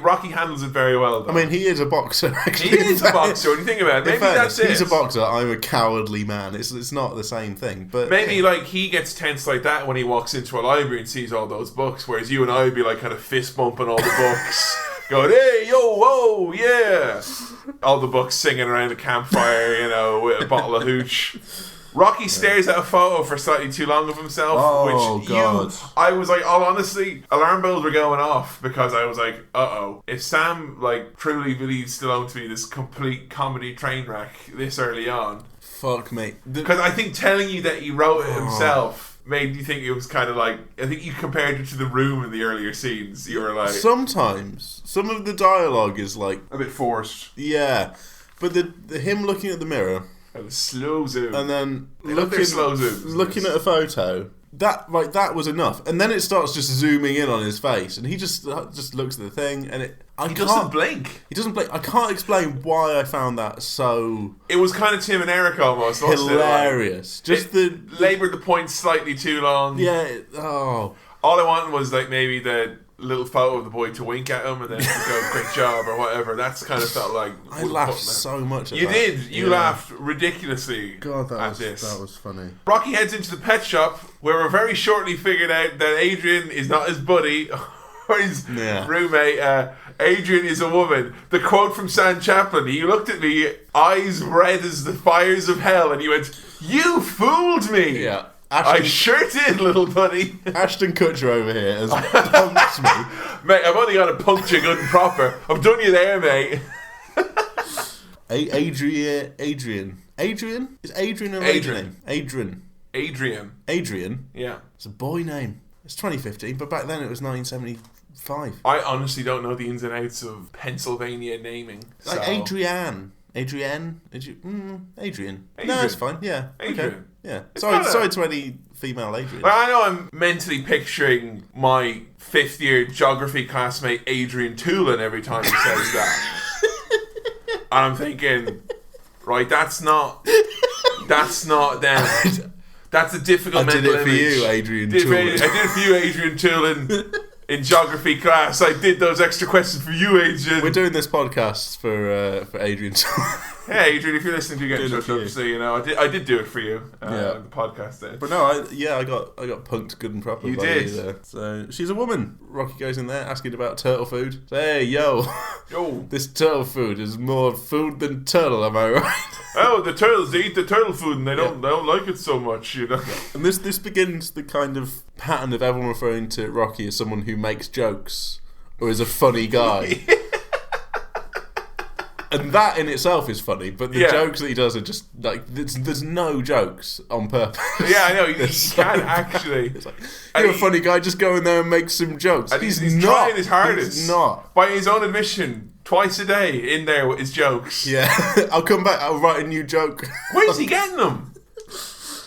Rocky handles it very well, though. I mean, he is a boxer. Actually, he is a boxer. When you think about it, maybe that's it. He's a boxer. I'm a cowardly man. It's not the same thing, but maybe he gets tense like that when he walks into a library and sees all those books, whereas you and I would be kind of fist bumping all the books. Going, hey, yo, whoa, yeah. All the books singing around the campfire, with a bottle of hooch. Rocky stares at a photo for slightly too long of himself. God. I was like, honestly, alarm bells were going off because I was like, uh-oh. If Sam, truly believes Stallone to be this complete comedy train wreck this early on. Fuck me. Because I think telling you that he wrote it himself made you think it was kind of I think you compared it to The Room in the earlier scenes. You were like... Sometimes. Some of the dialogue is a bit forced. Yeah. But the him looking at the mirror... And the slow zoom. And then slow zooms. Looking at a photo... That was enough. And then it starts just zooming in on his face. And he just looks at the thing and he doesn't blink. He doesn't blink. I can't explain why I found that so... It was kind of Tim and Eric almost, wasn't hilarious. It laboured the point slightly too long. Yeah. All I wanted was maybe the little photo of the boy to wink at him and then go, great job or whatever. That's kind of felt like... I laughed so much at You that. did. You laughed ridiculously that was funny. Rocky heads into the pet shop where we're very shortly figured out that Adrian is not his buddy or his roommate. Adrian is a woman. The quote from Sam Chaplin, he looked at me, eyes red as the fires of hell, and he went, "You fooled me." Yeah. I sure did, little buddy. Ashton Kutcher over here has punked me. Mate, I've only got to punch you good and proper. I've done you there, mate. Adrian? Is Adrian a lady name? Adrian? Yeah. It's a boy name. It's 2015, but back then it was 1975. I honestly don't know the ins and outs of Pennsylvania naming. Adrian. No, it's fine. Yeah. Adrian. Okay. Yeah. Sorry to any female Adrian. Well, I know I'm mentally picturing my 5th year geography classmate Adrian Tulin every time he says that. And I'm thinking, right, that's not them. That's a difficult mental image. I did it for you, Adrian Tulin. I did it for you, Adrian Tulin. In geography class, I did those extra questions for you, Adrian. We're doing this podcast for Adrian. Hey, Adrian, if you're listening, do get in touch. So I did do it for you. The podcast did. But no, I got punked good and proper. You did. There. So she's a woman. Rocky goes in there asking about turtle food. So, hey, yo, this turtle food is more food than turtle. Am I right? Oh, the turtles eat the turtle food and they don't like it so much, And this begins the kind of pattern of everyone referring to Rocky as someone who makes jokes or is a funny guy. And that in itself is funny, but the jokes that he does are just there's no jokes on purpose. Yeah, I know. You can't actually. It's you're a funny guy, just go in there and make some jokes. And he's not trying his hardest. He's not. By his own admission, twice a day in there with his jokes. Yeah. I'll come back, I'll write a new joke. Where's he getting them?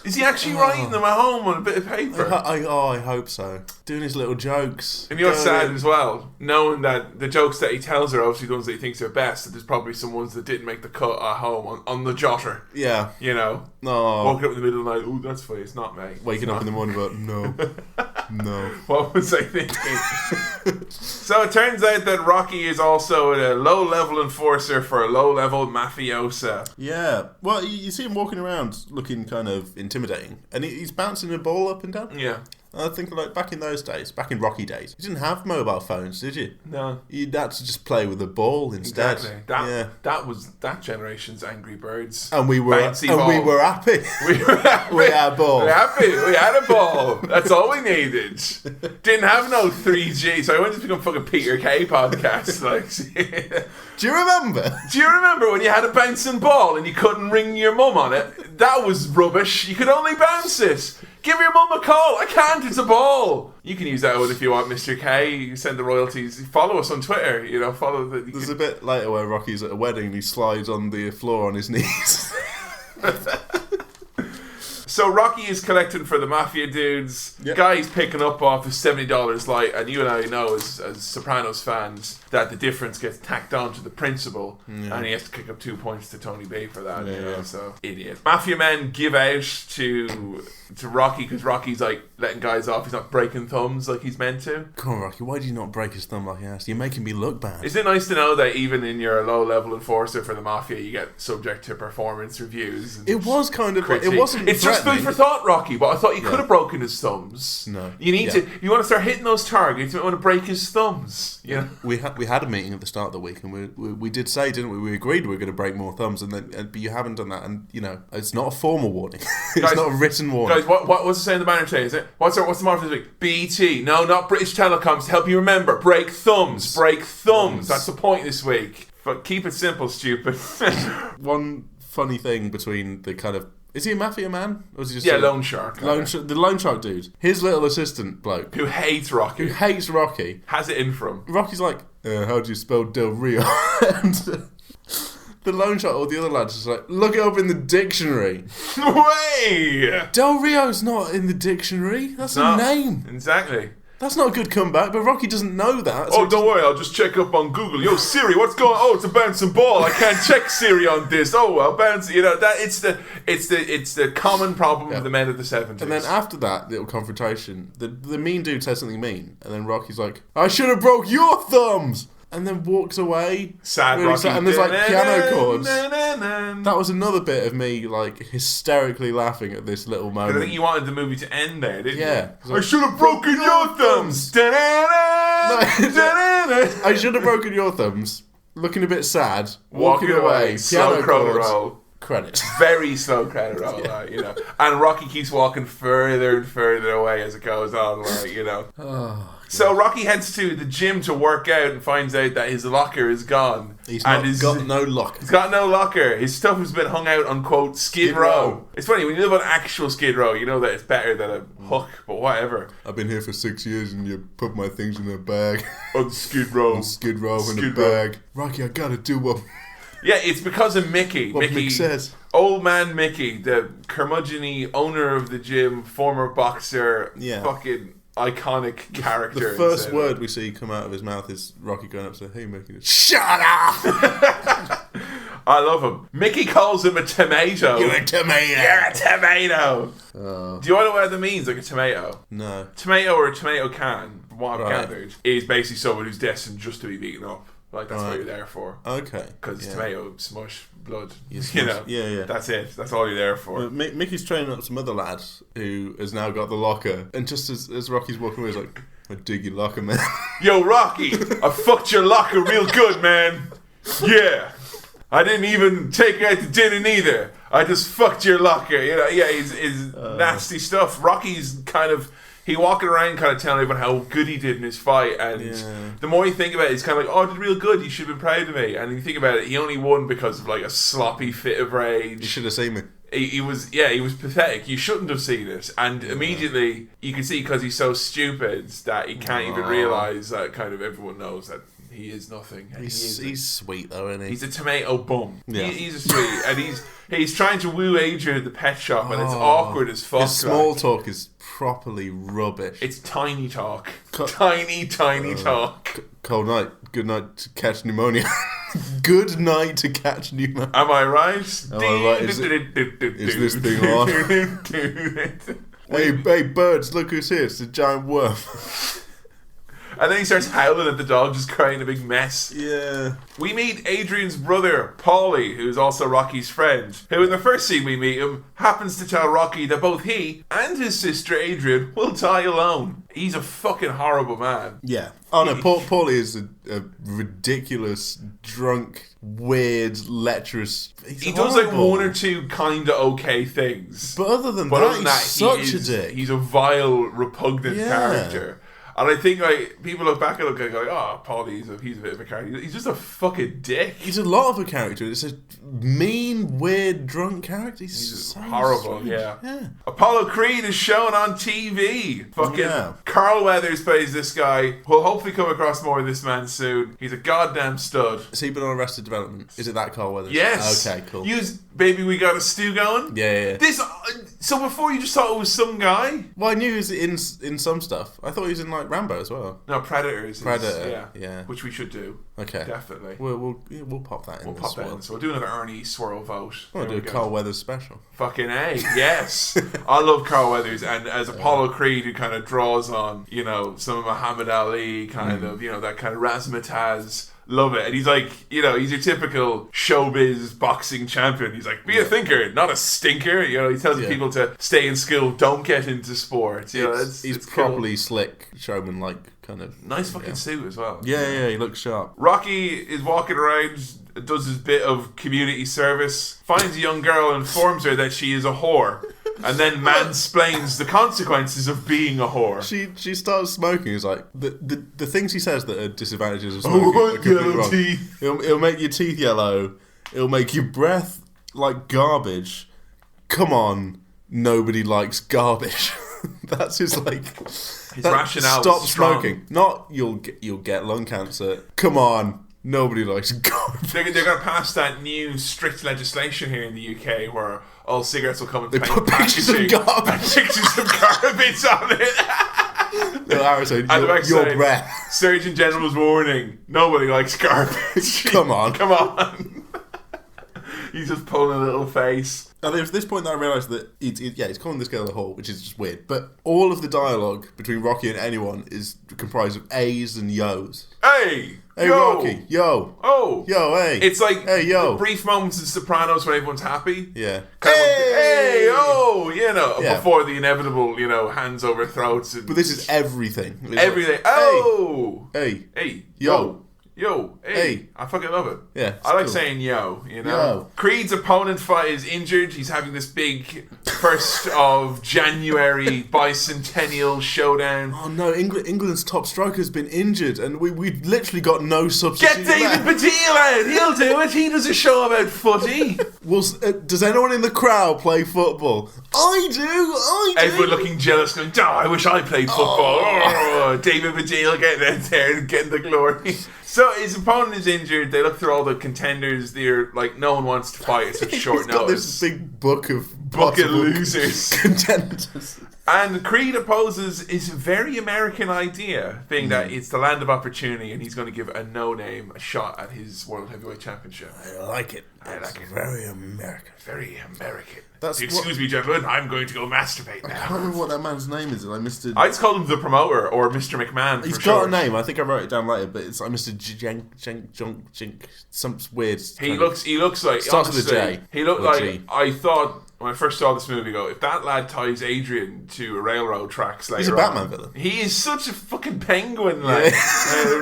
Is he actually writing them at home on a bit of paper? I hope so. Doing his little jokes. And you're sad as well, knowing that the jokes that he tells are obviously the ones that he thinks are best, and there's probably some ones that didn't make the cut at home on the jotter. Yeah. No. Walking up in the middle of the night, ooh, that's funny, it's not, mate. Waking up in the morning, but no. What was I thinking? So it turns out that Rocky is also a low-level enforcer for a low-level mafiosa. Yeah. Well, you see him walking around looking kind of intimidating, and he's bouncing a ball up and down. Yeah. I think back in those days, back in Rocky days, you didn't have mobile phones, did you? No. You had to just play with a ball instead. Exactly. That was that generation's Angry Birds. And we were happy. We were happy. We had a ball. We were happy. We had a ball. That's all we needed. Didn't have no 3G, so I went to become fucking Peter Kay podcast. Do you remember? Do you remember when you had a bouncing ball and you couldn't ring your mum on it? That was rubbish. You could only bounce it. Give your mum a call. I can't. It's a ball. You can use that one if you want, Mr. K. You can send the royalties. Follow us on Twitter. There's a bit later where Rocky's at a wedding and he slides on the floor on his knees. So Rocky is collecting for the mafia dudes. Yep. Guy's picking up off his $70 light, and you and I know as Sopranos fans that the difference gets tacked on to the principal, and he has to kick up 2 points to Tony Bay for that. So idiot. Mafia men give out to Rocky because Rocky's like letting guys off. He's not breaking thumbs like he's meant to. Come on, Rocky, why do you not break his thumb like he has? You're making me look bad. Isn't it nice to know that even in your low-level enforcer for the mafia, you get subject to performance reviews? And it was kind of... critique. It wasn't It's just food for thought, Rocky, but I thought you could have broken his thumbs. No. You need to... You want to start hitting those targets, you want to break his thumbs. You know? We had a meeting at the start of the week, and we did say, didn't we? We agreed we were going to break more thumbs, but you haven't done that, and, you know, it's not a formal warning. It's guys, not a written warning. Guys, what's it saying in the banner today? Is it? What's the motto this week? BT. No, not British Telecoms. To help you remember, break thumbs. Break thumbs. That's the point this week. But keep it simple, stupid. One funny thing between the kind of... Is he a mafia man? Or is he just loan shark. The loan shark dude. His little assistant bloke. Who hates Rocky. Who hates Rocky. Has it in for him. Rocky's like, how do you spell Del Rio? And the loan shark or the other lad's just like, look it up in the dictionary. Way! Del Rio's not in the dictionary. That's a name. Exactly. That's not a good comeback, but Rocky doesn't know that. So don't worry, I'll just check up on Google. Yo, Siri, what's going on? Oh, it's a bouncing ball. I can't check Siri on this. Oh, well, bounce. You know, that it's the common problem of the men of the 70s. And then after that little confrontation, the mean dude says something mean, and then Rocky's like, I should have broke your thumbs! And then walks away. Sad really Rocky. Sad, and there's like piano chords. That was another bit of me like hysterically laughing at this little moment. I think you wanted the movie to end there, didn't you? Yeah. I should have broken your thumbs. I should have broken your thumbs. Looking a bit sad. Walking away. Slow credit roll. Credits. Very slow credit roll, like, you know. And Rocky keeps walking further and further away as it goes on, like, you know. So Rocky heads to the gym to work out and finds out that his locker is gone. He's got no locker. He's got no locker. His stuff has been hung out on, quote, Skid Row. It's funny, when you live on actual Skid Row, you know that it's better than a hook, but whatever. I've been here for 6 years and you put my things in a bag. On Skid Row. On Skid Row in a bag. Rocky, I gotta do what... Yeah, it's because of Mickey. What Mickey says. Old man Mickey, the curmudgeon-y owner of the gym, former boxer, fucking... iconic character. The first word we see come out of his mouth is Rocky going up to hey Mickey, shut up. I love him. Mickey calls him a tomato. You're a tomato. You're a tomato. Do you want to know what that means, like a tomato? No. Tomato or a tomato can, from what I've gathered, is basically someone who's destined just to be beaten up. Like, that's what you're there for. Okay. Because tomato, smush, blood. You know? Yeah. That's it. That's all you're there for. Well, Mickey's training up some other lad who has now got the locker. And just as Rocky's walking away, he's like, I dig your locker, man. Yo, Rocky, I fucked your locker real good, man. Yeah. I didn't even take you out to dinner neither. I just fucked your locker. You know, yeah, he's nasty stuff. Rocky's kind of... He walking around kind of telling everyone how good he did in his fight, and the more you think about it, he's kind of like, oh, I did real good, you should have been proud of me. And you think about it, he only won because of like a sloppy fit of rage. You should have seen me. He was pathetic. You shouldn't have seen it. And immediately, you can see because he's so stupid that he can't even realise that kind of everyone knows that he is nothing. He's sweet though, isn't he? He's a tomato bum. Yeah. He's a sweet, and he's trying to woo Adrian at the pet shop, and it's awkward as fuck. His small talk is properly rubbish. It's tiny talk. Tiny talk. Cold night. Good night to catch pneumonia. Good night to catch pneumonia. Am I right? Am I right? Is this thing on? Hey, birds, look who's here. It's a giant worm. And then he starts howling at the dog, just crying a big mess. Yeah. We meet Adrian's brother, Paulie, who's also Rocky's friend, who in the first scene we meet him, happens to tell Rocky that both he and his sister Adrian will die alone. He's a fucking horrible man. Yeah. Oh no, Paulie is a ridiculous, drunk, weird, lecherous... He does like one or two kind of okay things. But other than that, he's such a dick. He's a vile, repugnant character. And I think like people look back at him and go, "Oh, Paulie, he's a bit of a character. He's just a fucking dick. He's a lot of a character. It's a mean, weird, drunk character. He's so horrible." strange. Yeah. Apollo Creed is shown on TV. Fucking Carl Weathers plays this guy. We'll hopefully come across more of this man soon. He's a goddamn stud. Has he been on Arrested Development? Is it that Carl Weathers? Yes. Okay, cool. Baby, we got a stew going. Yeah. So before you just thought it was some guy. Well, I knew he was in some stuff. I thought he was in like Rambo as well. No, Predators. Predator. Yeah. Which we should do. Okay. Definitely. We'll pop that in. We'll pop that in. So we'll do another Ernie Swirl vote. We'll do a Carl Weathers special. Fucking A. Yes. I love Carl Weathers, and as Apollo Creed, who kind of draws on, some of Muhammad Ali, kind of, that kind of razzmatazz. Love it. And he's like, he's your typical showbiz boxing champion. He's like, be a thinker, not a stinker. He tells people to stay in school, don't get into sports. He's properly cool. Slick showman, like kind of nice fucking suit as well. Yeah, he looks sharp. Rocky is walking around, does his bit of community service, finds a young girl and informs her that she is a whore. And then mansplains the consequences of being a whore. She starts smoking. It's like the things he says that are disadvantages of smoking are completely wrong. Teeth. It'll make your teeth yellow. It'll make your breath like garbage. Come on, nobody likes garbage. That's his rationale. Stop smoking. Not you'll get lung cancer. Come on. Nobody likes garbage. They're going to pass that new strict legislation here in the UK where all cigarettes will come in plain put pictures of garbage. Pictures of garbage on it. No, Harrison, your breath. Surgeon General's warning: nobody likes garbage. Come on. He's just pulling a little face. Now, there's this point that I realised that he's calling this girl a whore, which is just weird. But all of the dialogue between Rocky and anyone is comprised of A's and yo's. Hey, yo. Rocky, yo. Oh, yo, hey. It's like hey, yo. The brief moments in Sopranos when everyone's happy. Yeah. Hey, before the inevitable, hands over throats. But this is everything. Everything. Oh, hey, yo. Yo, hey, I fucking love it. Yeah, I like saying yo, Yo. Creed's opponent is injured. He's having this big 1st of January bicentennial showdown. Oh no, England's top striker's been injured and we've literally got no substitute. Get David Baddiel out, he'll do it. He does a show about footy. Well, does anyone in the crowd play football? I do. Everyone looking jealous going, I wish I played football. Oh, David Baddiel getting out there and getting the glory. So his opponent is injured. They look through all the contenders. They're like, no one wants to fight at such short notice. Got this big book of losers, contenders. And Creed opposes his very American idea, being that it's the land of opportunity, and he's going to give a no-name a shot at his World Heavyweight Championship. I like it. It's very American. Very American. Excuse me, gentlemen. I'm going to go masturbate now. I can't remember what that man's name is. Like Mr. I just called him the promoter or Mr. McMahon. He's got a name. I think I wrote it down later, but it's like Mr. Jink. Some weird. He looks like starts with a J. He looked like I thought. When I first saw this movie, if that lad ties Adrian to railroad tracks later, he's a Batman villain. He is such a fucking penguin, like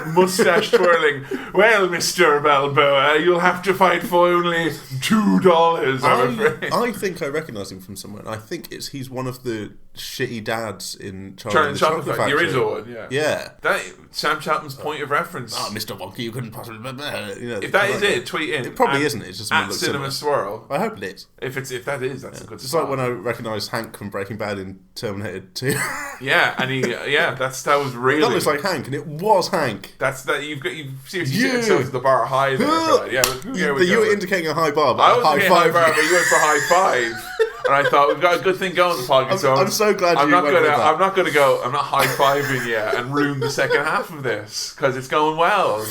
mustache twirling. Well, Mr. Balboa, you'll have to fight for only $2. I'm afraid. I think I recognise him from somewhere. I think he's one of the shitty dads in Charlie and the Chocolate Factory. The original one, yeah. Yeah. That Sam Chatham's point of reference. Oh, Mr. Wonka, you couldn't possibly. If that is it, tweet in. It probably isn't. It's just at Cinema Swirl. I hope it is. If that is, that's a good. It's like when I recognised Hank from Breaking Bad in Terminator 2. Yeah, and that was really. That looks like Hank, and it was Hank. You've seriously set yourself to the bar high there. Yeah, you were indicating a high bar, but I was indicating high bar, but you went for high five. And I thought, we've got a good thing going on the podcast. I'm so glad you went with that. I'm not going to go, I'm not high-fiving you and ruin the second half of this, because it's going well,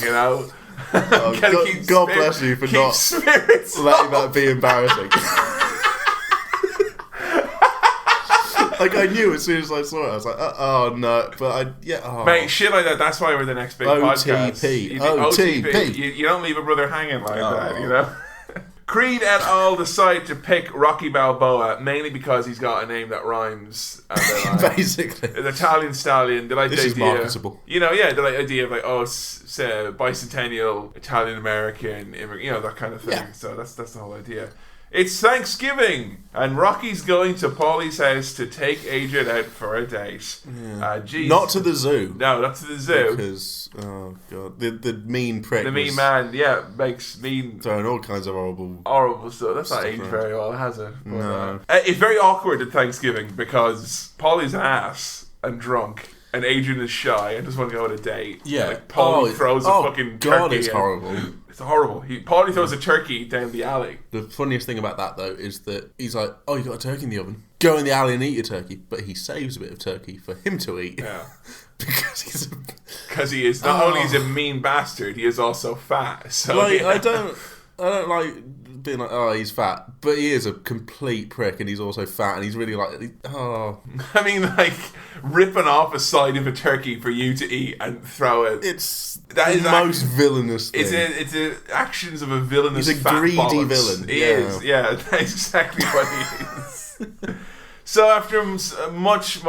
God bless you for not letting that be embarrassing. Like, I knew as soon as I saw it, I was like, oh no, but Mate, shit like that, that's why we're the next big podcast. OTP. You don't leave a brother hanging like that, Creed et al. Decide to pick Rocky Balboa mainly because he's got a name that rhymes. And basically. An Italian stallion. They like this the is idea, marketable. They like the idea of it's bicentennial, Italian American, that kind of thing. Yeah. So that's the whole idea. It's Thanksgiving, and Rocky's going to Paulie's house to take Adrian out for a date. Yeah. Not to the zoo. No, not to the zoo. Because, oh god, the mean prick. The mean man, makes mean... Throwing all kinds of horrible stuff. That's not aged very well, has it? But, no. It's very awkward at Thanksgiving because Paulie's an ass and drunk. And Adrian is shy and doesn't want to go on a date. Yeah. Like, Paulie throws a fucking turkey. It's horrible. It's horrible. Paulie throws a turkey down the alley. The funniest thing about that, though, is that he's like, oh, you got a turkey in the oven. Go in the alley and eat your turkey. But he saves a bit of turkey for him to eat. Yeah. Because he is, not only is a mean bastard, he is also fat. So, like, I don't like being like, oh, he's fat, but he is a complete prick, and he's also fat, and he's really like, oh. I mean, like, ripping off a side of a turkey for you to eat and throw it. That is the most villainous thing. It's actions of a villainous He's a fat greedy bollocks. Villain. He is, yeah, that's exactly what he is. So after much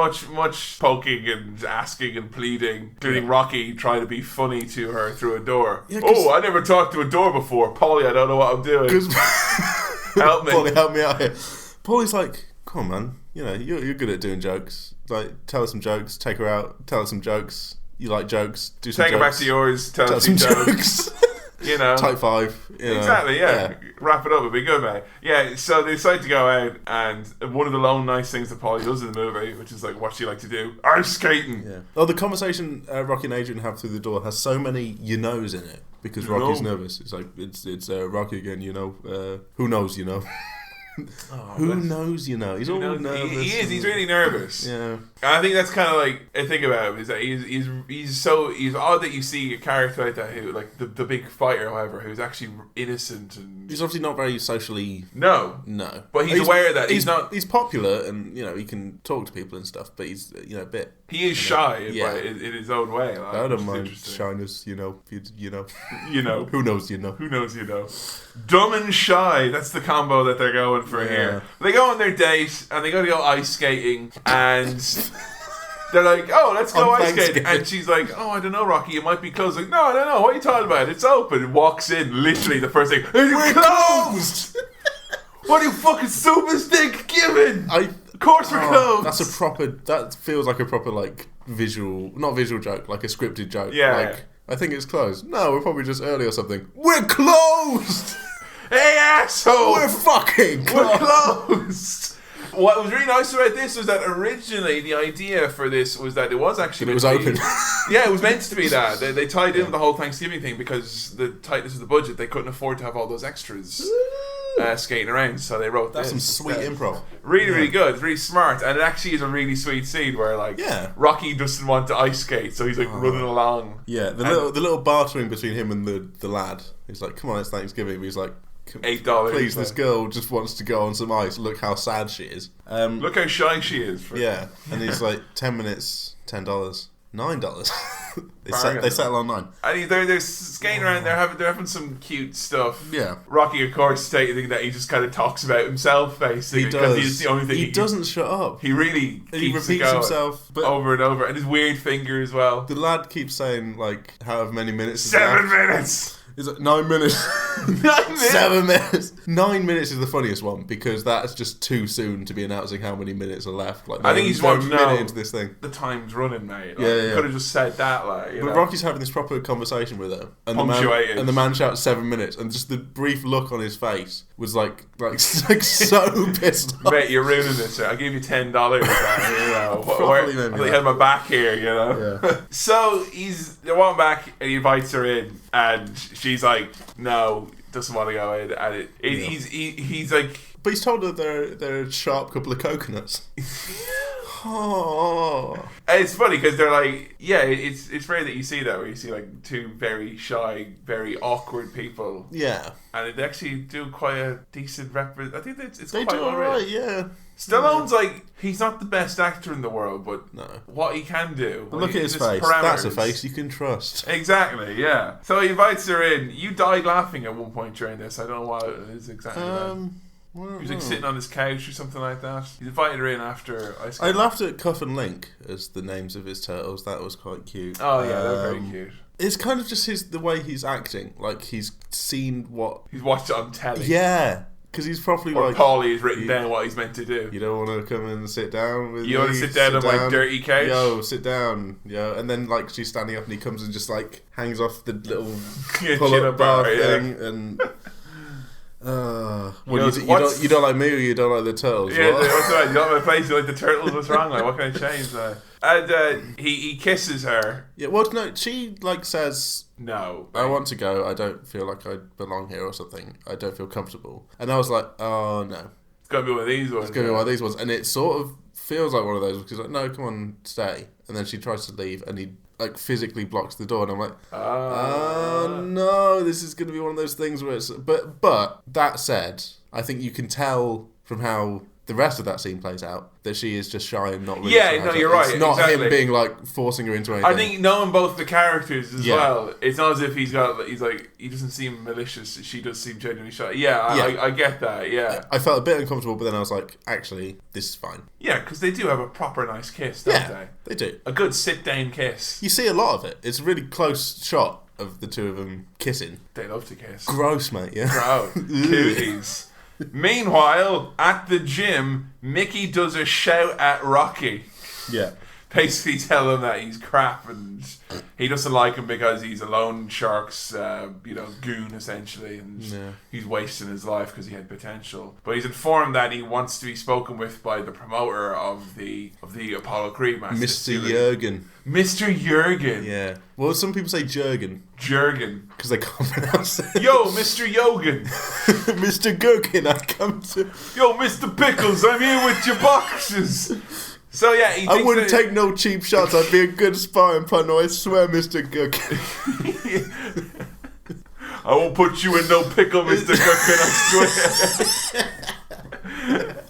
poking and asking and pleading, including Rocky trying to be funny to her through a door. Yeah, I never talked to a door before. Paulie, I don't know what I'm doing. Help me. Paulie, help me out here. Paulie's like, come on, man. You know, you're good at doing jokes. Like, tell her some jokes, take her out, tell her some jokes. You like jokes, do some jokes. Take her back to yours, tell her some jokes. You know, type 5. Exactly, yeah. Wrap it up, it'd be good, mate. Yeah, so they decide to go out, and one of the lone nice things that Paulie does in the movie, which is like, what's she like to do? Ice skating. Yeah. Oh, the conversation Rocky and Adrian have through the door has so many you knows in it because Rocky's nervous. It's like it's Rocky again. You know, who knows? You know. Who knows, you know? He's all nervous. He is. He's really nervous. Yeah. And I think that's kind of like a thing about him is that he's odd that you see a character like that who, like the big fighter, however, who's actually innocent and he's obviously not very socially. No. But he's aware that he's not. He's popular and he can talk to people and stuff, but he's a bit. He is shy in his own way. Like, I don't mind shyness, you know. You know. Who knows, you know. Who knows, you know. Dumb and shy. That's the combo that they're going for here. They go on their date and they go to go ice skating and they're like, oh, let's go ice skating. And she's like, oh, I don't know, Rocky, it might be closed. Like, no, I don't know. What are you talking about? It's open. And walks in, literally the first thing. We're closed! What are you fucking super stick giving? Of course we're closed. That feels like a proper, like, not visual joke, like a scripted joke. Yeah. Like, I think it's closed. No, we're probably just early or something. We're closed! Hey, asshole! We're fucking closed! We're closed! What was really nice about this was that originally the idea for this was that it was actually... It was open. Yeah, it was meant to be that. They tied in with the whole Thanksgiving thing because the tightness of the budget, they couldn't afford to have all those extras skating around, so they wrote That's some sweet improv. Really good, really smart, and it actually is a really sweet scene where Rocky doesn't want to ice skate, so he's like running along. Yeah, the little bartering between him and the lad. He's like, come on, it's Thanksgiving. But he's like, $8. Please, this girl just wants to go on some ice. Look how sad she is. Look how shy she is. And he's like, 10 minutes, $10. $9. they settle on 9. I mean, they're skating around. They're having some cute stuff. Yeah. Rocky, of course, stating that he just kind of talks about himself, basically. He does. He's the only thing he doesn't shut up. He really he keeps repeats himself over and over, and his weird finger as well. The lad keeps saying like, however many minutes. 7 minutes. Is it 9 minutes? 9 minutes. 7 minutes. 9 minutes is the funniest one because that's just too soon to be announcing how many minutes are left. Like, I think he's wanting to know into this thing. The time's running, mate. Like, yeah. Could have just said that, like. But Rocky's having this proper conversation with her, and the man shouts 7 minutes, and just the brief look on his face was like so pissed off. Mate, you're ruining this. I gave you $10. I thought you had my back here, you know. Yeah. So they want back, and he invites her in, and she's like, no, doesn't want to go in, and he's like, but he's told her they're a sharp couple of coconuts. Oh. And it's funny because they're like, it's rare that you see that where you see like two very shy, very awkward people. Yeah, and they actually do quite a decent represent. I think it's they quite do alright. Yeah. Stallone's like, he's not the best actor in the world, but no. What he can do. But look at his face. That's a face you can trust. Exactly, yeah. So he invites her in. You died laughing at one point during this. I don't know what it is exactly. He was like sitting on his couch or something like that. He's invited her in after ice cream. I laughed at Cuff and Link as the names of his turtles. That was quite cute. Oh yeah, they're very cute. It's kind of just the way he's acting. Like he's seen what... He's watched it on telly. Yeah. Because he's probably or like... Paulie's written down what he's meant to do. You don't want to come and sit down with me? You want to sit down on my dirty couch? Yo, sit down. Yo. And then, like, she's standing up and he comes and just, like, hangs off the little pull-up bar thing. And... you don't like me or you don't like the turtles? Yeah, what? what's right? You don't like my face, you like the turtles, what's wrong? Like, what can I change that? And he kisses her. Yeah, well, no, she, like, says... No. I want to go. I don't feel like I belong here or something. I don't feel comfortable. And I was like, oh, no. It's going to be one of these ones. It's going to be one of these ones. And it sort of feels like one of those because he's like, no, come on, stay. And then she tries to leave and he, like, physically blocks the door. And I'm like, oh, no, this is going to be one of those things where it's... But that said, I think you can tell from how the rest of that scene plays out that she is just shy and not really... Yeah, no, you're right. It's not exactly. him being, like, forcing her into anything. I think knowing both the characters as well, it's not as if he's like, he doesn't seem malicious, she does seem genuinely shy. I get that, yeah. I felt a bit uncomfortable, but then I was like, actually, this is fine. Yeah, because they do have a proper nice kiss, don't they? They do. A good sit-down kiss. You see a lot of it. It's a really close shot of the two of them kissing. They love to kiss. Gross, mate, yeah. Gross. Cooties. Meanwhile, at the gym, Mickey does a shout at Rocky. Yeah. Basically tell him that he's crap and he doesn't like him because he's a loan shark's, goon essentially, and he's wasting his life because he had potential. But he's informed that he wants to be spoken with by the promoter of the Apollo Creed match, Mr. Jurgen. Mr. Jurgen. Yeah. Well, some people say Jurgen. Jurgen. Because they can't pronounce it. Yo, Mr. Jurgen. Mr. Gherkin, I come to... Yo, Mr. Pickles, I'm here with your boxes. So yeah, he I wouldn't take no cheap shots. I'd be a good sparring partner. I swear, Mr. Gherkin. I won't put you in no pickle, Mr. Gherkin, I swear.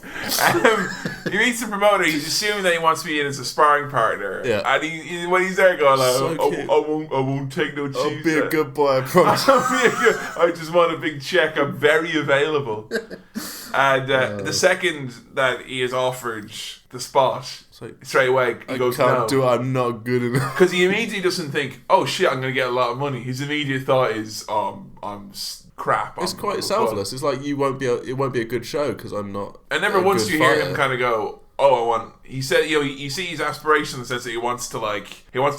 He meets the promoter. He's assuming that he wants to be in as a sparring partner. Yeah. And when he's there going, I won't take no cheap. I'll be a good boy, I promise. I just want a big check. I'm very available. And the second that he is offered the spot, straight away he goes, can't do it, I'm not good enough. Because he immediately doesn't think, oh shit, I'm going to get a lot of money. His immediate thought is, I'm crap. It's quite selfless. It's like it won't be a good show because I'm not. And never once do you hear him kind of go, oh, I want. He said, you see his aspiration in the sense that he wants to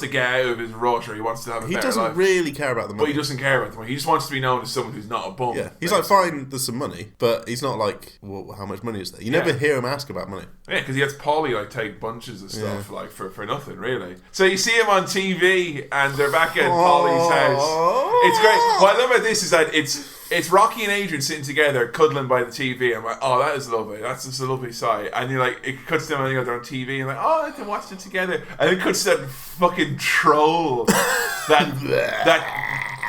get out of his rut, or he wants to have a better life. He doesn't really care about the money. But he doesn't care about the money. He just wants to be known as someone who's not a bum. Yeah, he's like, fine, there's some money, but he's not like, well, how much money is there? You never hear him ask about money. Yeah, because he has Paulie like take bunches of stuff like for nothing really. So you see him on TV, and they're back at Paulie's house. It's great. What I love about this is that it's Rocky and Adrian sitting together, cuddling by the TV. I'm like, oh, that is lovely. That's just a lovely sight. And you're like, it cuts to them and they're on TV, and like, oh, they watched it together. And it cuts to that fucking troll, that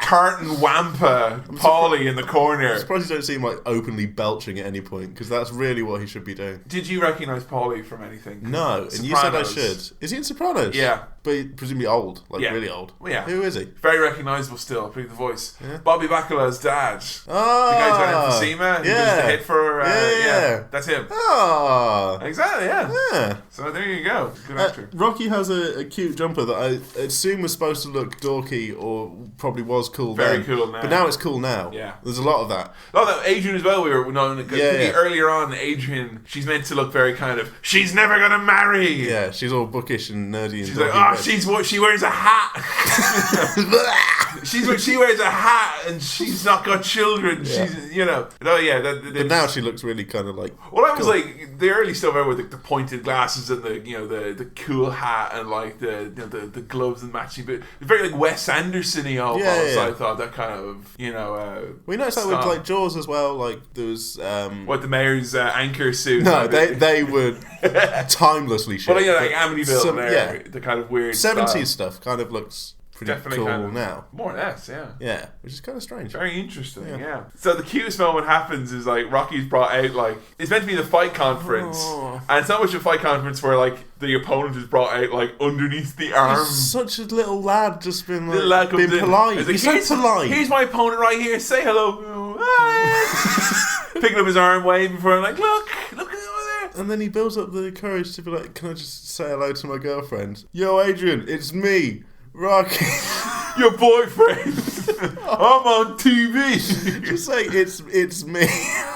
carton wampa, Paulie in the corner. I'm surprised you don't see him like openly belching at any point, because that's really what he should be doing. Did you recognise Paulie from anything? No, and you said I should. Is he in Sopranos? Yeah. But presumably old, really old. Well, yeah. Who is he? Very recognisable still, the voice. Yeah. Bobby Bacala's dad. Oh, the guy's got emphysema. Who does the hit for... yeah, that's him. Oh. Exactly, yeah. So there you go. Good actor. Rocky has a cute jumper that I assume was supposed to look dorky, or probably was cool then. Very cool now. But now it's cool now. Yeah. There's a lot of that. A lot of that. Adrian as well, we were knowing. Earlier on, Adrian, she's meant to look very kind of, she's never going to marry. Yeah, she's all bookish and nerdy. And she's like, she wears a hat. She wears a hat and she's not got children. Yeah. She's, but now she looks really kind of like. Well, I was like the early stuff out with the pointed glasses and the cool hat and like the gloves and matching, but very like Wes Anderson-y almost. Yeah. I thought that kind of we noticed that with like Jaws as well. Like there was what the mayor's anchor suit. No, they were timelessly shit. Well, like Amityville, the kind of weird 70s stuff kind of looks pretty cool kind of, now. More or less, yeah. Yeah, which is kind of strange. Very interesting, yeah. So the cutest moment happens is like Rocky's brought out, like, it's meant to be the fight conference. Oh. And it's not much of a fight conference where like the opponent is brought out like underneath the arm. He's such a little lad, just been like being polite. He's so polite. Here's my opponent right here. Say hello. Picking up his arm, waving for him, like, look over there. And then he builds up the courage to be like, can I just say hello to my girlfriend? Yo, Adrian, it's me, Rocky. Your boyfriend. I'm on TV. Just say it's me.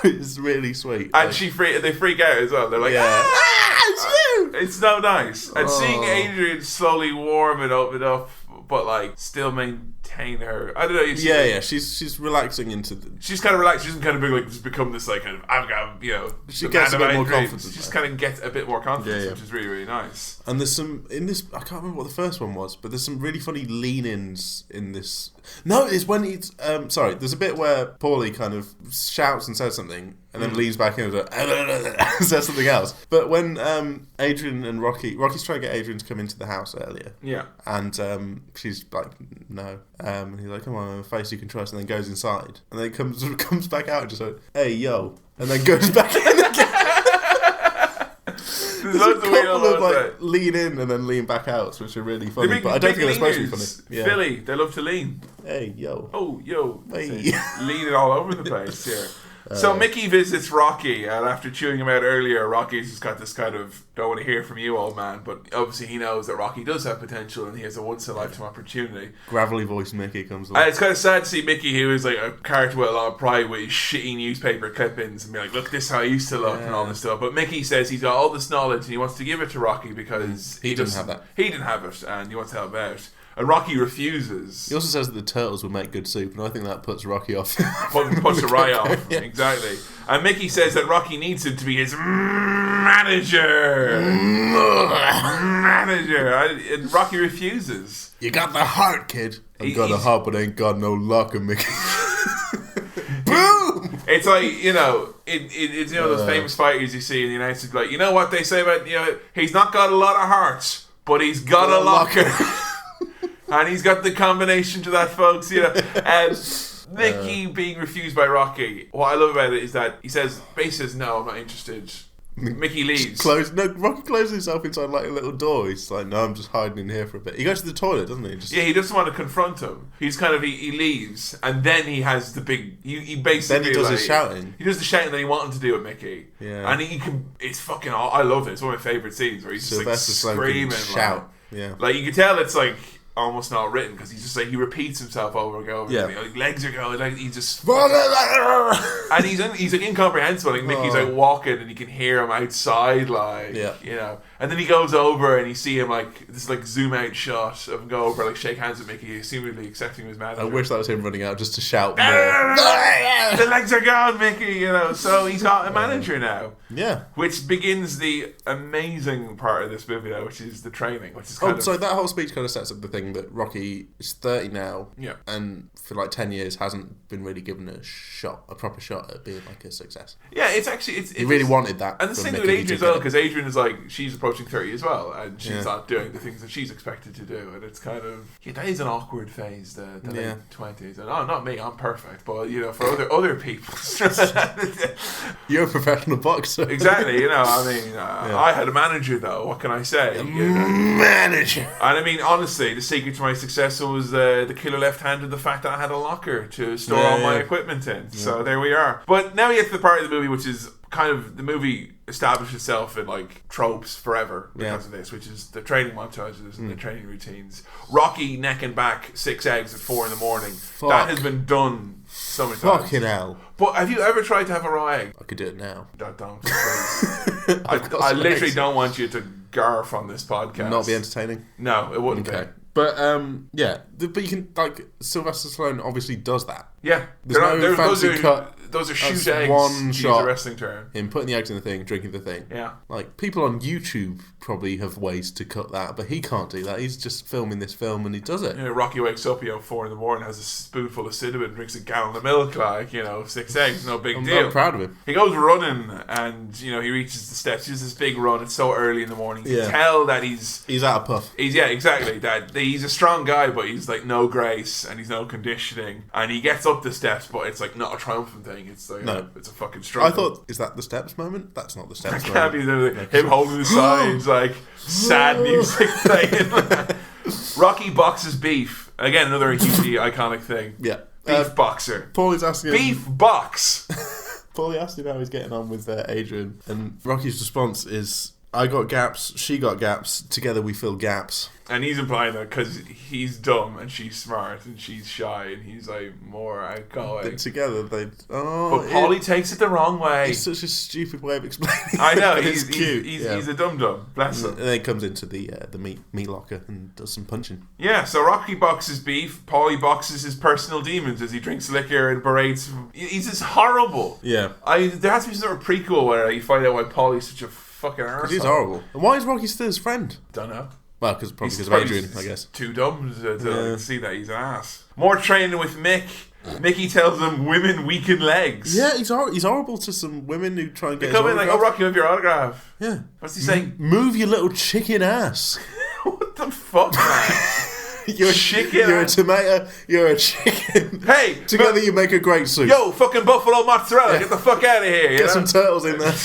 It's really sweet. And they freak out as well. They're like, it's you. It's so nice. And seeing Adrian slowly warm and open up, but like still maintain her. I don't know. She's relaxing into. She's kind of relaxed. She doesn't kind of be like just become this like kind of. I've got She gets a bit more confident. She just kind of gets a bit more confidence, which is really really nice. And there's some in this. I can't remember what the first one was, but there's some really funny lean-ins in this. No, it's when he's sorry. There's a bit where Paulie kind of shouts and says something, and then leans back in and says something else. But when Adrian and Rocky's trying to get Adrian to come into the house earlier. Yeah. And she's like, no. And he's like, come on, I'm a face you can trust, and then goes inside. And then comes back out and just like, hey, yo. And then goes back in again. There's a couple of like lean in and then lean back outs, which are really funny. But I don't think they're supposed to be funny. Yeah. Philly, they love to lean. Hey, yo. Oh, yo. Hey. Leaning all over the place here. So Mickey visits Rocky, and after chewing him out earlier, Rocky's just got this kind of, don't want to hear from you, old man, but obviously he knows that Rocky does have potential and he has a once-in-a-lifetime opportunity. Gravelly voiced Mickey comes along. And it's kind of sad to see Mickey, who is like a character with a lot of pride with his shitty newspaper clippings, and be like, look, this is how I used to look and all this stuff. But Mickey says he's got all this knowledge and he wants to give it to Rocky because he didn't have that. He didn't have it and he wants to help out. And Rocky refuses. He also says that the turtles would make good soup, and I think that puts Rocky off. Puts a right off, exactly. And Mickey says that Rocky needs him to be his manager. And Rocky refuses. You got the heart, kid. I've got a heart, but I ain't got no luck, Mickey. Boom! It's like, it's those famous fighters you see in the United States, like, you know what they say about, he's not got a lot of hearts, but he's got a locker. And he's got the combination to that, folks. Mickey being refused by Rocky. What I love about it is that he says, no, I'm not interested. Mickey leaves. Rocky closes himself inside like a little door. He's like, no, I'm just hiding in here for a bit. He goes to the toilet, doesn't he? He doesn't want to confront him. He's kind of, he leaves, and then he has the big, he basically... Then he does his shouting. He does the shouting that he wanted to do with Mickey. Yeah. And he can, it's fucking, I love it. It's one of my favourite scenes where he's just like screaming. Shout. Yeah. Like, you can tell it's like... almost not written because he's just like he repeats himself over and over. Like legs are going, like he just and he's like incomprehensible. Like Mickey's like walking and you can hear him outside, like and then he goes over and you see him like this like zoom out shot of him go over like shake hands with Mickey, assumedly accepting his manager. I wish that was him running out just to shout more. The legs are gone, Mickey. So he's got a manager now. Yeah, which begins the amazing part of this movie now, which is the training, which is so that whole speech kind of sets up the thing that Rocky is 30 now, and for like 10 years hasn't been really given a proper shot at being like a success. Yeah, it's actually he really wanted that, and the same with Adrian as well, because Adrian is like she's approaching 30 as well, and she's not doing the things that she's expected to do, and it's kind of that is an awkward phase, the late 20s, and not me, I'm perfect, but for other people, you're a professional boxer. Exactly, I had a manager though. What can I say? Manager. And I mean, honestly, the secret to my success was the killer left hand and the fact that I had a locker to store all my equipment in. Yeah. So there we are. But now we get to the part of the movie which is kind of the movie established itself in like tropes forever because of this, which is the training montages and the training routines. Rocky neck and back 6 eggs at 4 a.m. That has been done so many times. Fucking hell. But have you ever tried to have a raw egg? I could do it now. Don't. I literally don't want you to garf on this podcast. Not be entertaining? No, it wouldn't be. But but you can Sylvester Stallone obviously does that. Yeah, there's no fancy cut. Those are shoot eggs. One shot. A wrestling term. Him putting the eggs in the thing, drinking the thing. Yeah. Like people on YouTube probably have ways to cut that, but he can't do that. He's just filming this film and he does it. Rocky wakes up 4 a.m, has a spoonful of cinnamon, drinks a gallon of milk, 6 eggs, no big deal. I'm proud of him. He goes running and he reaches the steps. He does this big run. It's so early in the morning. You can tell that he's out of puff. Exactly. That he's a strong guy, but he's like no grace and he's no conditioning. And he gets up the steps, but it's like not a triumphant thing. It's like it's a fucking struggle. I thought, is that the steps moment? That's not the steps moment. That can't be him holding the signs, like sad music playing. Rocky boxes beef. Again, another hugely iconic thing. Yeah. Beef boxer. Paulie's asking beef box. Paulie asked him how he's getting on with Adrian, and Rocky's response is, I got gaps, she got gaps, together we fill gaps. And he's implying that because he's dumb and she's smart and she's shy and he's like more outgoing. Together they... But Polly takes it the wrong way. It's such a stupid way of explaining I know, it. he's cute. He's a dum-dum. Bless him. And then he comes into the meat locker and does some punching. Yeah, so Rocky boxes beef. Polly boxes his personal demons as he drinks liquor and berates. He's just horrible. Yeah. There has to be some sort of prequel where you find out why Polly's such a fucking arsehole. Because he's horrible. And why is Rocky still his friend? Don't know. Well, probably because of Adrian, I guess. Too dumb to see that he's an ass. More training with Mick. Mickey tells him women weaken legs. Yeah, he's horrible to some women who try and get his autograph. They come in like, Rocky, have your autograph. Yeah. What's he saying? Move your little chicken ass. What the fuck, man? You're a tomato. You're a chicken. Hey, together you make a great soup. Yo, fucking buffalo mozzarella. Get the fuck out of here. Get some turtles in there.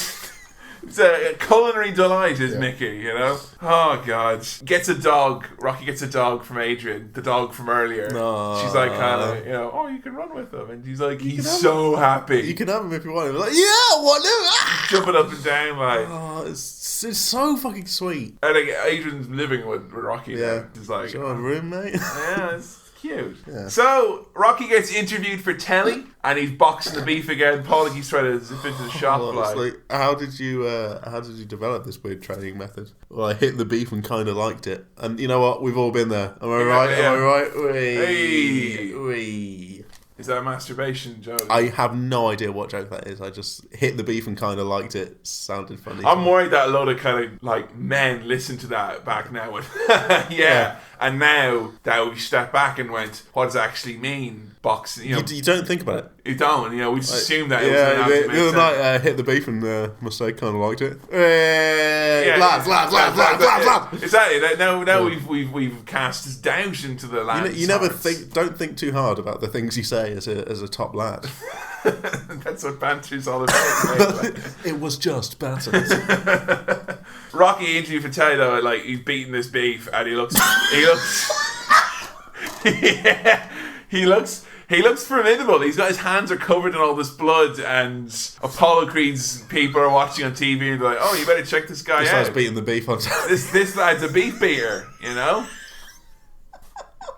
It's a culinary delight, is Mickey, you know? Oh, God. Gets a dog. Rocky gets a dog from Adrian, the dog from earlier. She's like, kind of, you know, oh, you can run with him. And he's like, he's so happy. You can have him if you want him. Like, yeah, what? Jumping up and down, like. Oh, it's so fucking sweet. And like, Adrian's living with Rocky. Yeah. He's like, is your roommate? Yeah, it's cute. Yeah. So Rocky gets interviewed for telly, and he's boxing the beef again. Paulie keeps trying to zip into the shop. Honestly, how did you develop this weird training method? Well, I hit the beef and kind of liked it, and you know what? We've all been there. Am I right? Yeah. Am I right? Hey. Wee. Is that a masturbation joke? I have no idea what joke that is. I just hit the beef and kind of liked it. Sounded funny. I'm worried that a lot of kind of like men listen to that back now. And yeah. And now that we stepped back and went, what does it actually mean? Boxing, you know. You don't think about it. You don't, you know, we just assume that it was the other night, hit the beef and must say, kind of liked it. Lads. Exactly. Now we've cast doubt into the lads. You never don't think too hard about the things you say as a top lad. That's what banter's all about. Mate. It was just banter. Rocky interview for Teddy though, like he's beating this beef and he looks he looks formidable. He's got his hands are covered in all this blood, and Apollo Creed's people are watching on TV and they're like, "Oh, you better check this guy out." This guy's beating the beef on time. This lad's a beef beater, you know.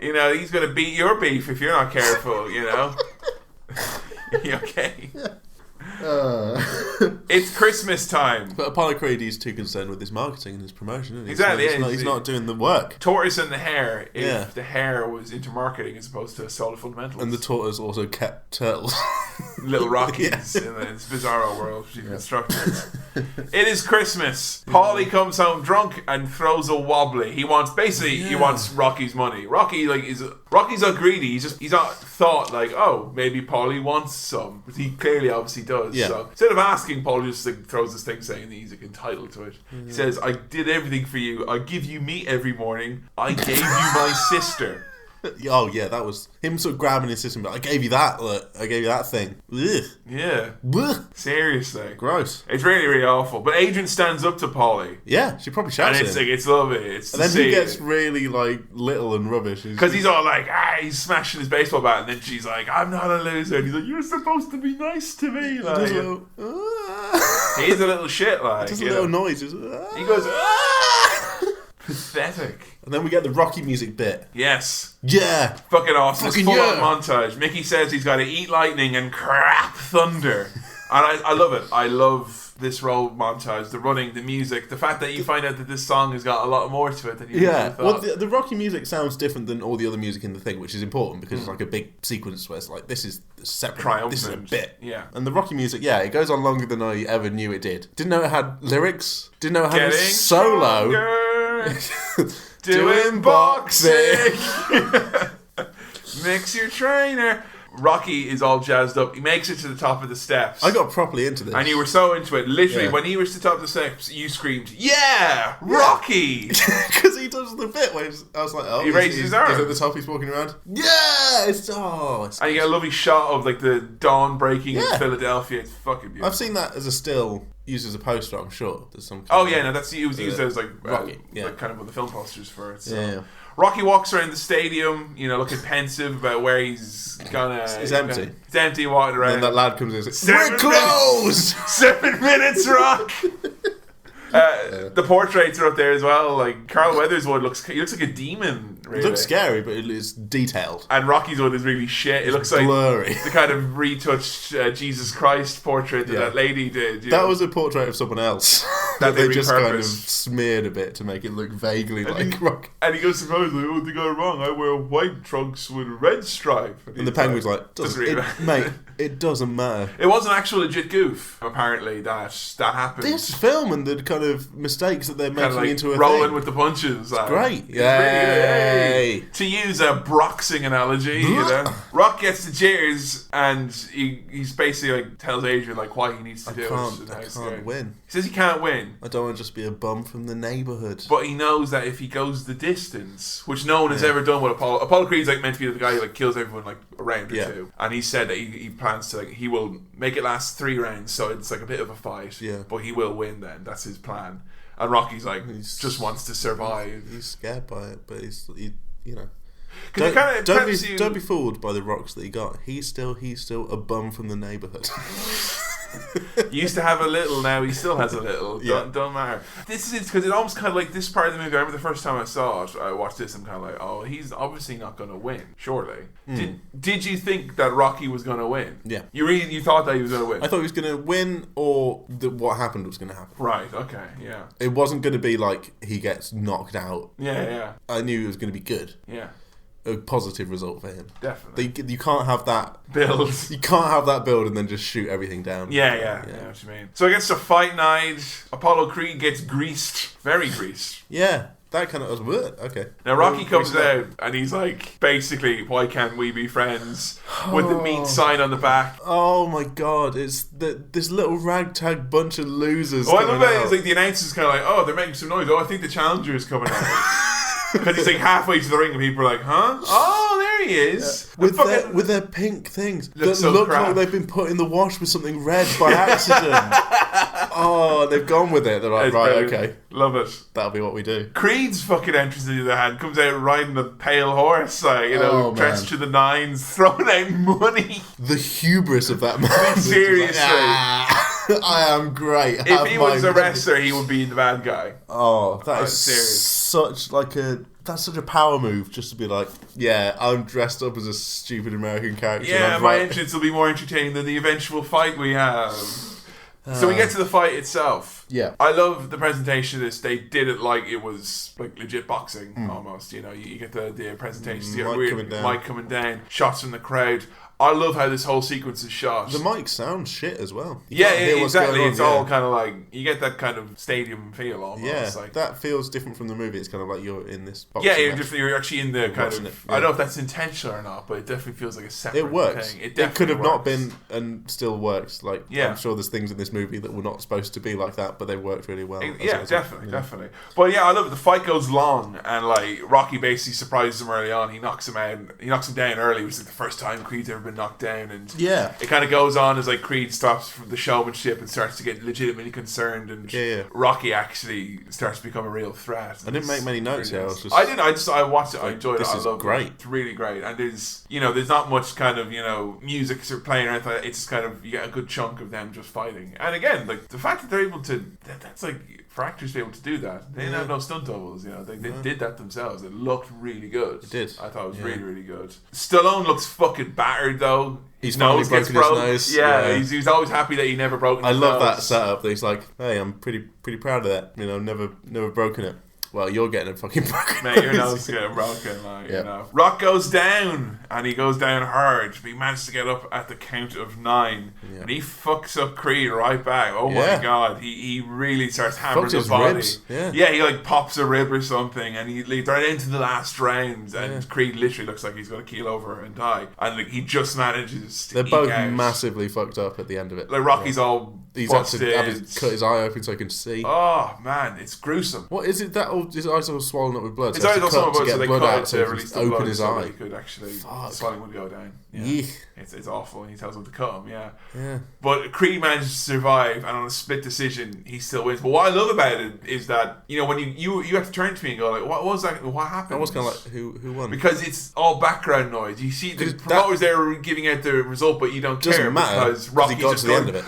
You know he's gonna beat your beef if you're not careful. You know. You okay? It's Christmas time. But Apollo Creed is too concerned with his marketing and his promotion, isn't he? Exactly. He's not doing the work. Tortoise and the hare. If the hare was into marketing as opposed to solid fundamentals. And the tortoise also kept turtles. Little Rockies in this bizarro world between instructors. It is Christmas. Paulie comes home drunk and throws a wobbly. He wants Rocky's money. Rocky's not greedy. He's not thought like, oh, maybe Paulie wants some. But he clearly obviously does. Yeah. So instead of asking, Paulie just throws this thing saying that he's entitled to it. He says, I did everything for you. I give you meat every morning. I gave you my sister. Oh yeah, that was him sort of grabbing his sister. But I gave you that. Look, I gave you that thing. Ugh. Yeah. Ugh. Seriously. Gross. It's really, really awful. But Adrian stands up to Paulie. Yeah, she probably shouts and it's lovely. And then he gets really like little and rubbish because he's all like, he's smashing his baseball bat, and then she's like, I'm not a loser. And he's like, you're supposed to be nice to me. Like, he's a little shit. Like, just a little noise. He goes, pathetic. And then we get the Rocky music bit. Yes. Yeah. Fucking awesome. It's full on montage. Mickey says he's got to eat lightning and crap thunder. And I love it. I love this road montage, the running, the music, the fact that you find out that this song has got a lot more to it than you thought. Well, the Rocky music sounds different than all the other music in the thing, which is important because it's like a big sequence where it's like, this is separate. Triumphant. This is a bit. Yeah. And the Rocky music, it goes on longer than I ever knew it did. Didn't know it had lyrics. Didn't know it had a solo. Doing boxing. Mix your trainer. Rocky is all jazzed up. He makes it to the top of the steps. I got properly into this. And you were so into it. Literally, when he was to the top of the steps, you screamed, yeah, Rocky! Because he does the bit where I was like, he raises his arm. He's at the top, he's walking around. Yeah! It's and you get a lovely shot of like the dawn breaking in Philadelphia. It's fucking beautiful. I've seen that as a still used as a poster, I'm sure. There's some it was used as like Rocky. Like kind of one of the film posters for it. So. Yeah. Rocky walks around the stadium, looking pensive about where he's gonna. It's empty. It's empty, walking around. And then that lad comes in and says, "We're closed! 7 minutes, Rock!" The portraits are up there as well. Like Carl Weathers' one looks like a demon. Really. It looks scary, but it's detailed. And Rocky's one is really shit. It looks blurry. Like the kind of retouched Jesus Christ portrait that lady did. That was a portrait of someone else that they just kind of smeared a bit to make it look vaguely like Rocky. And he goes to suppose like, oh, they got it wrong. I wear white trunks with a red stripe. And the penguin's like, mate, it doesn't matter. It was an actual legit goof, apparently, that happened. This film and the kind of mistakes that they're making like into a rolling thing. with the punches. It's great. Yay! To use a boxing analogy, Rock gets the cheers and he's basically like tells Adrian like why he needs to do it. I can't win. He says he can't win. I don't want to just be a bum from the neighbourhood. But he knows that if he goes the distance, which no one has ever done with Apollo Creed's like meant to be the guy who like kills everyone like a round or two. And he said that he plans to he will make it last 3 rounds, so it's like a bit of a fight. Yeah. But he will win then. That's his plan. And Rocky's like just wants to survive. He's scared by it, but he you know. Don't be fooled by the rocks that he got. He's still a bum from the neighbourhood. He used to have a little, now he still has a little. Don't matter. This is because it almost kind of like this part of the movie. I remember the first time I saw it, I watched this. I'm kind of like, oh, he's obviously not going to win. Surely. Did you think that Rocky was going to win? Yeah. You thought that he was going to win? I thought he was going to win, or what happened was going to happen. Right. Okay. Yeah. It wasn't going to be like he gets knocked out. Yeah. I knew it was going to be good. Yeah. A positive result for him. Definitely. You can't have that build. You can't have that build and then just shoot everything down. Yeah. I know what you mean. So against the fight night, Apollo Creed gets greased. Very greased. Yeah. That kind of was weird. Okay. Now Rocky comes out and he's like, basically, why can't we be friends? With the meat sign on the back. Oh my god! It's this little ragtag bunch of losers. I love it. It's like the announcer's kind of like, oh, they're making some noise. Oh, I think the challenger is coming out. Because he's like halfway to the ring and people are like, huh? Oh, there he is. Yeah. With their pink things that look like they've been put in the wash with something red by accident. Oh, they've gone with it. They're like, it's right, brilliant. Okay. Love it. That'll be what we do. Creed's fucking entrance on the other hand comes out riding a pale horse, like, dressed to the nines, throwing out money. The hubris of that man. Seriously. I am great. If he was a wrestler, he would be the bad guy. Oh, that is such a power move, just to be like, yeah, I'm dressed up as a stupid American character. Yeah, my entrance will be more entertaining than the eventual fight we have. So we get to the fight itself. Yeah. I love the presentation of this. They did it like it was like legit boxing almost. You know, you get the presentations, you get weird mic coming down, shots from the crowd. I love how this whole sequence is shot. The mic sounds shit as well. Exactly. It's all kind of like, you get that kind of stadium feel almost. Yeah, like, that feels different from the movie. It's kind of like you're in this box. Yeah, you're actually in the kind of... I don't know if that's intentional or not, but it definitely feels like a separate thing. It works. It could have not been and still works. Like, yeah. I'm sure there's things in this movie that were not supposed to be like that, but they worked really well. Definitely. But yeah, I love it. The fight goes long, and like Rocky basically surprises him early on. He knocks him out. He knocks him down early, which is like the first time Creed's ever been knocked down, and it kind of goes on as like Creed stops from the showmanship and starts to get legitimately concerned, and Rocky actually starts to become a real threat. I didn't make many notes here. I watched it. I enjoyed it. I loved great. It. It's really great. And there's not much kind of music playing or anything. It's just kind of, you get a good chunk of them just fighting. And again, like the fact that they're able to, that's like, for actors to be able to do that, they didn't have no stunt doubles. They did that themselves. It looked really good. It did. I thought it was really, really good. Stallone looks fucking battered though. He's finally broken his nose. Yeah, he's always happy that he never broke his nose. I love that setup. That he's like, hey, I'm pretty proud of that. Never broken it. Well, you're getting a fucking broken. Mate, your nose is getting broken. Rock goes down, and he goes down hard, but he manages to get up at the count of 9, and he fucks up Creed right back. Oh my god, he really starts hammering his body. Ribs. Yeah, he like pops a rib or something, and they're into the last round, and Creed literally looks like he's going to keel over and die, and like he just manages to They're both massively fucked up at the end of it. Like Rocky's all he's had to cut his eye open so he can see. Oh man, it's gruesome. What is it that his eyes are swollen up with blood? His eyes are swollen with blood, so they cut it to release the blood, open his eye. So he could actually, the swelling would go down. Yeah. It's awful, and he tells him to cut him. Yeah. But Creed manages to survive, and on a split decision, he still wins. But what I love about it is that when you have to turn to me and go like, what was that? What happened? I was kind of like, who won? Because it's all background noise. You see the promoters there giving out the result, but you don't care matter because Rocky got just to the end of it.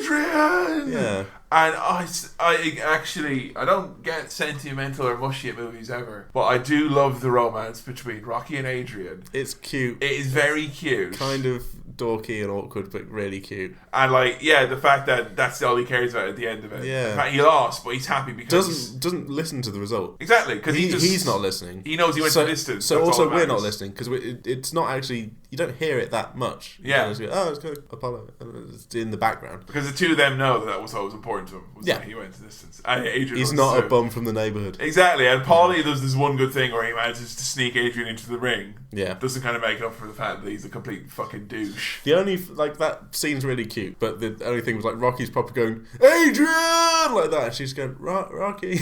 Adrian! Yeah. And I don't get sentimental or mushy at movies ever, but I do love the romance between Rocky and Adrian. It's cute. It is very cute. Kind of dorky and awkward, but really cute. And the fact that that's all he cares about at the end of it. Yeah. The fact he lost, but he's happy because doesn't listen to the result. Exactly, because he's not listening. He knows he went the distance. So also we're not listening because it's not actually, you don't hear it that much. Yeah. You go, it's good, Apollo. And it's in the background. Because the two of them know that was what was important to him. That he went the distance. And Adrian he's not a bum from the neighbourhood. Exactly. And Paulie does this one good thing where he manages to sneak Adrian into the ring. Yeah. Doesn't kind of make up for the fact that he's a complete fucking douche. The only, that scene's really cute, but the only thing was, Rocky's probably going, Adrian! Like that. And she's going, Rocky.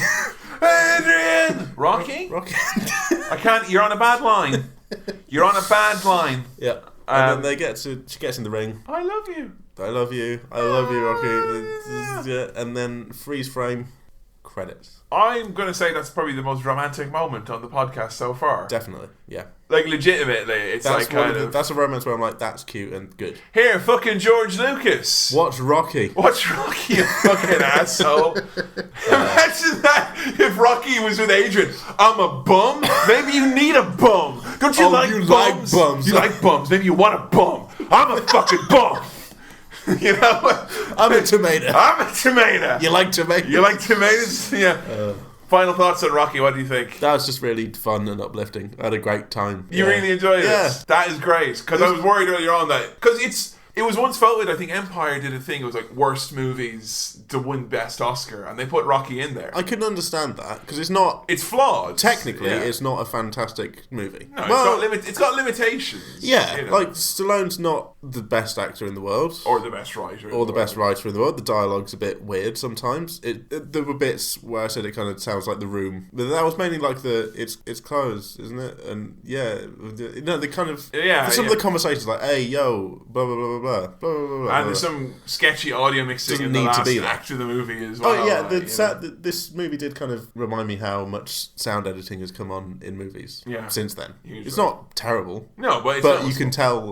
Adrian! Rocky? Rocky. I can't, you're on a bad line. You're on a bad line. Yeah. And then she gets in the ring. I love you. I love you, Rocky. Yeah. And then freeze frame, credits. I'm going to say that's probably the most romantic moment on the podcast so far. Definitely, yeah. Legitimately, it's that's a romance where I'm like, that's cute and good. Here, fucking George Lucas. Watch Rocky, you fucking asshole. Imagine that if Rocky was with Adrian. I'm a bum. Maybe you need a bum. Don't you like bums? Like bums. You like bums. Maybe you want a bum. I'm a fucking bum. You know? I'm a tomato. You like tomato? You like tomatoes? Yeah. Final thoughts on Rocky, what do you think? That was just really fun and uplifting. I had a great time. You really enjoyed it? Yeah. That is great. Because I was worried earlier on that... Because it was once voted, I think Empire did a thing, it was worst movies to win Best Oscar, and they put Rocky in there. I couldn't understand that, because it's not... It's flawed. Technically, it's not a fantastic movie. No, it's got limitations. Yeah, Stallone's not the best actor in the world. Or the best writer. Best writer in the world. The dialogue's a bit weird sometimes. There were bits where I said it kind of sounds like The Room. But that was mainly it's closed, isn't it? And they kind of... Yeah, some of the conversations hey, yo, blah, blah, blah, blah. Blah, blah, blah, blah. And there's some sketchy audio mixing in the last act of the movie as well. Oh yeah, this movie did kind of remind me how much sound editing has come on in movies since then. Hugely. It's not terrible. No, but you can tell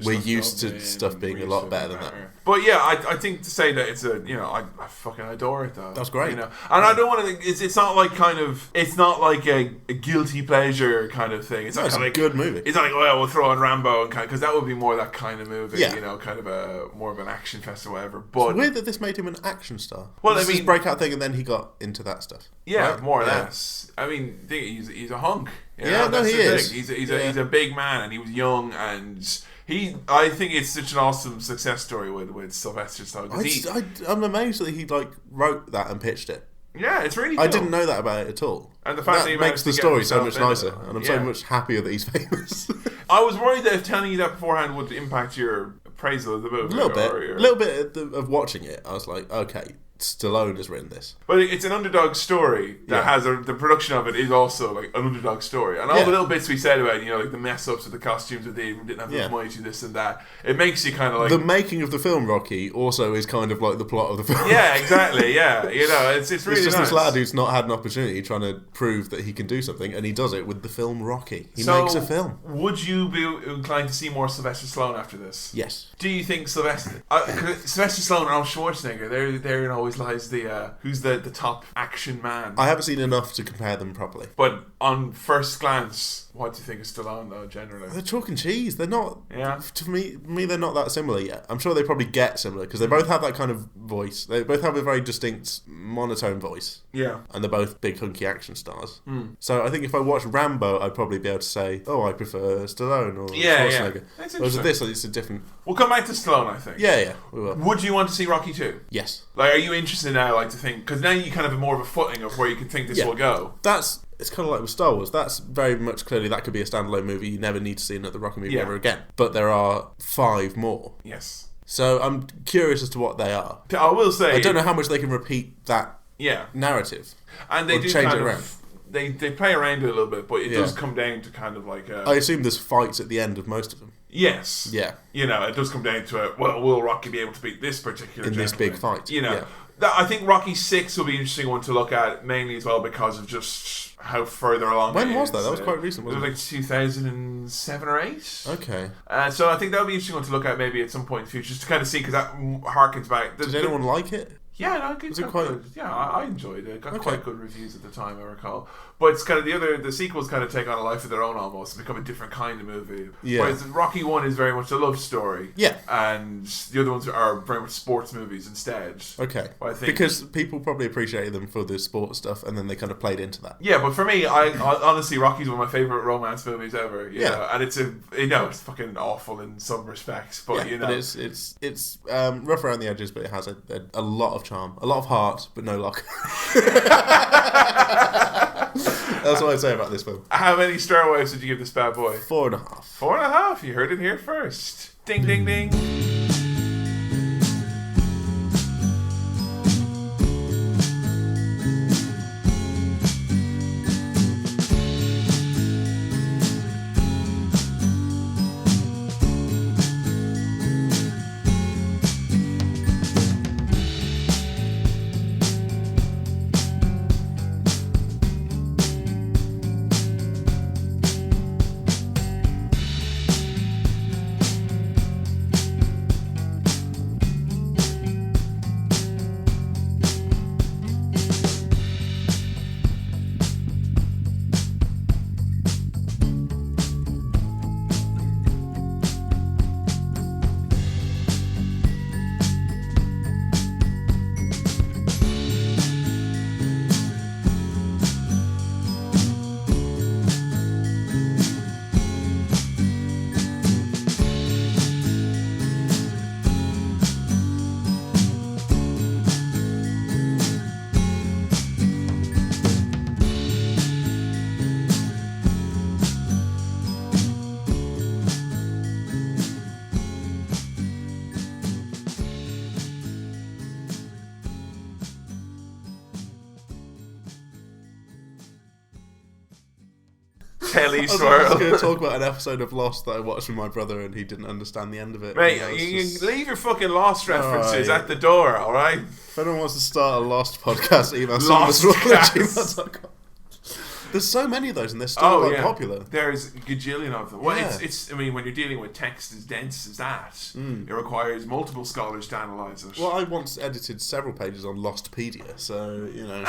we're used to stuff being a lot better than that. But yeah, I think to say that it's I fucking adore it though. That's great. And I don't want to. It's not it's not like a guilty pleasure kind of thing. It's a good movie. It's not we'll throw on Rambo and because that would be more that kind of movie. Yeah. Kind of more of an action fest or whatever. But it's weird that this made him an action star. Well, this is his breakout thing, and then he got into that stuff. Yeah, right? More or less. I mean, he's a hunk. He is. He's a big man, and he was young, and I think it's such an awesome success story with Sylvester Stallone. I'm amazed that he wrote that and pitched it. Yeah, it's really cool. I didn't know that about it at all. And the fact that makes the story so much nicer, and I'm so much happier that he's famous. I was worried that if telling you that beforehand would impact your appraisal of the movie. A little bit of watching it, I was like, okay, Stallone has written this. But it's an underdog story that has the production of it is also an underdog story. And all the little bits we said about, the mess ups of the costumes that they didn't have enough money to this and that, it makes you kind of the making of the film Rocky also is kind of like the plot of the film. Yeah, exactly, yeah. It's really it's just nice. This lad who's not had an opportunity trying to prove that he can do something, and he does it with the film Rocky. He makes a film. Would you be inclined to see more Sylvester Stallone after this? Yes. Do you think Sylvester Stallone and Arnold Schwarzenegger, therein always lies the who's the top action man? I haven't seen enough to compare them properly. But on first glance, what do you think of Stallone though, generally? They're chalk and cheese. They're not. Yeah. To me, they're not that similar yet. I'm sure they probably get similar because they both have that kind of voice. They both have a very distinct monotone voice. Yeah. And they're both big hunky action stars. So I think if I watch Rambo, I'd probably be able to say, "Oh, I prefer Stallone or Schwarzenegger." That's whereas with this, it's a different. We'll come back to Stallone, I think. Yeah, we will. Would you want to see Rocky 2? Yes. Are you interested now, to think, because now you kind of have more of a footing of where you can think this will go. It's kind of like with Star Wars. That's very much clearly that could be a standalone movie. You never need to see another Rocky movie ever again. But there are 5 more. Yes. So I'm curious as to what they are. I will say, I don't know how much they can repeat that narrative. And they do change kind it around. of. They play around it a little bit, but it does come down to kind of I assume there's fights at the end of most of them. Yes. Yeah. You know, it does come down to it. Well, will Rocky be able to beat this particular in this big fight? You know, yeah. I think Rocky 6 will be an interesting one to look at, mainly as well because of just how further along. When was that? That was quite recent, wasn't it? It was like 2007 or 8. Okay. So I think that would be an interesting one to look at maybe at some point in the future, just to kind of see, because that harkens back. Did anyone like it? Yeah, no, was it quite good. Yeah, I enjoyed it. It got quite good reviews at the time, I recall. But it's kind of the sequels kind of take on a life of their own almost and become a different kind of movie. Yeah. Whereas Rocky 1 is very much a love story. Yeah. And the other ones are very much sports movies instead. Okay. I think, because people probably appreciated them for the sports stuff and then they kind of played into that. Yeah, but for me, I honestly, Rocky's one of my favourite romance movies ever. You know? And it's it's fucking awful in some respects, but you know. But it's rough around the edges, but it has a lot of charm. A lot of heart, but no luck. That's what I'd say about this film. How many Starwaves did you give this bad boy? 4.5. 4.5. You heard it here first. Ding, ding, ding. Telly I was going to talk about an episode of Lost that I watched with my brother and he didn't understand the end of it. Mate, you leave your fucking Lost references at the door, alright? If anyone wants to start a Lost podcast, email Lostcast. There's so many of those and they're still popular. There's a gajillion of them. Well, Yeah. it's. I mean, when you're dealing with text as dense as that, it requires multiple scholars to analyse it. Well, I once edited several pages on Lostpedia, so, you know...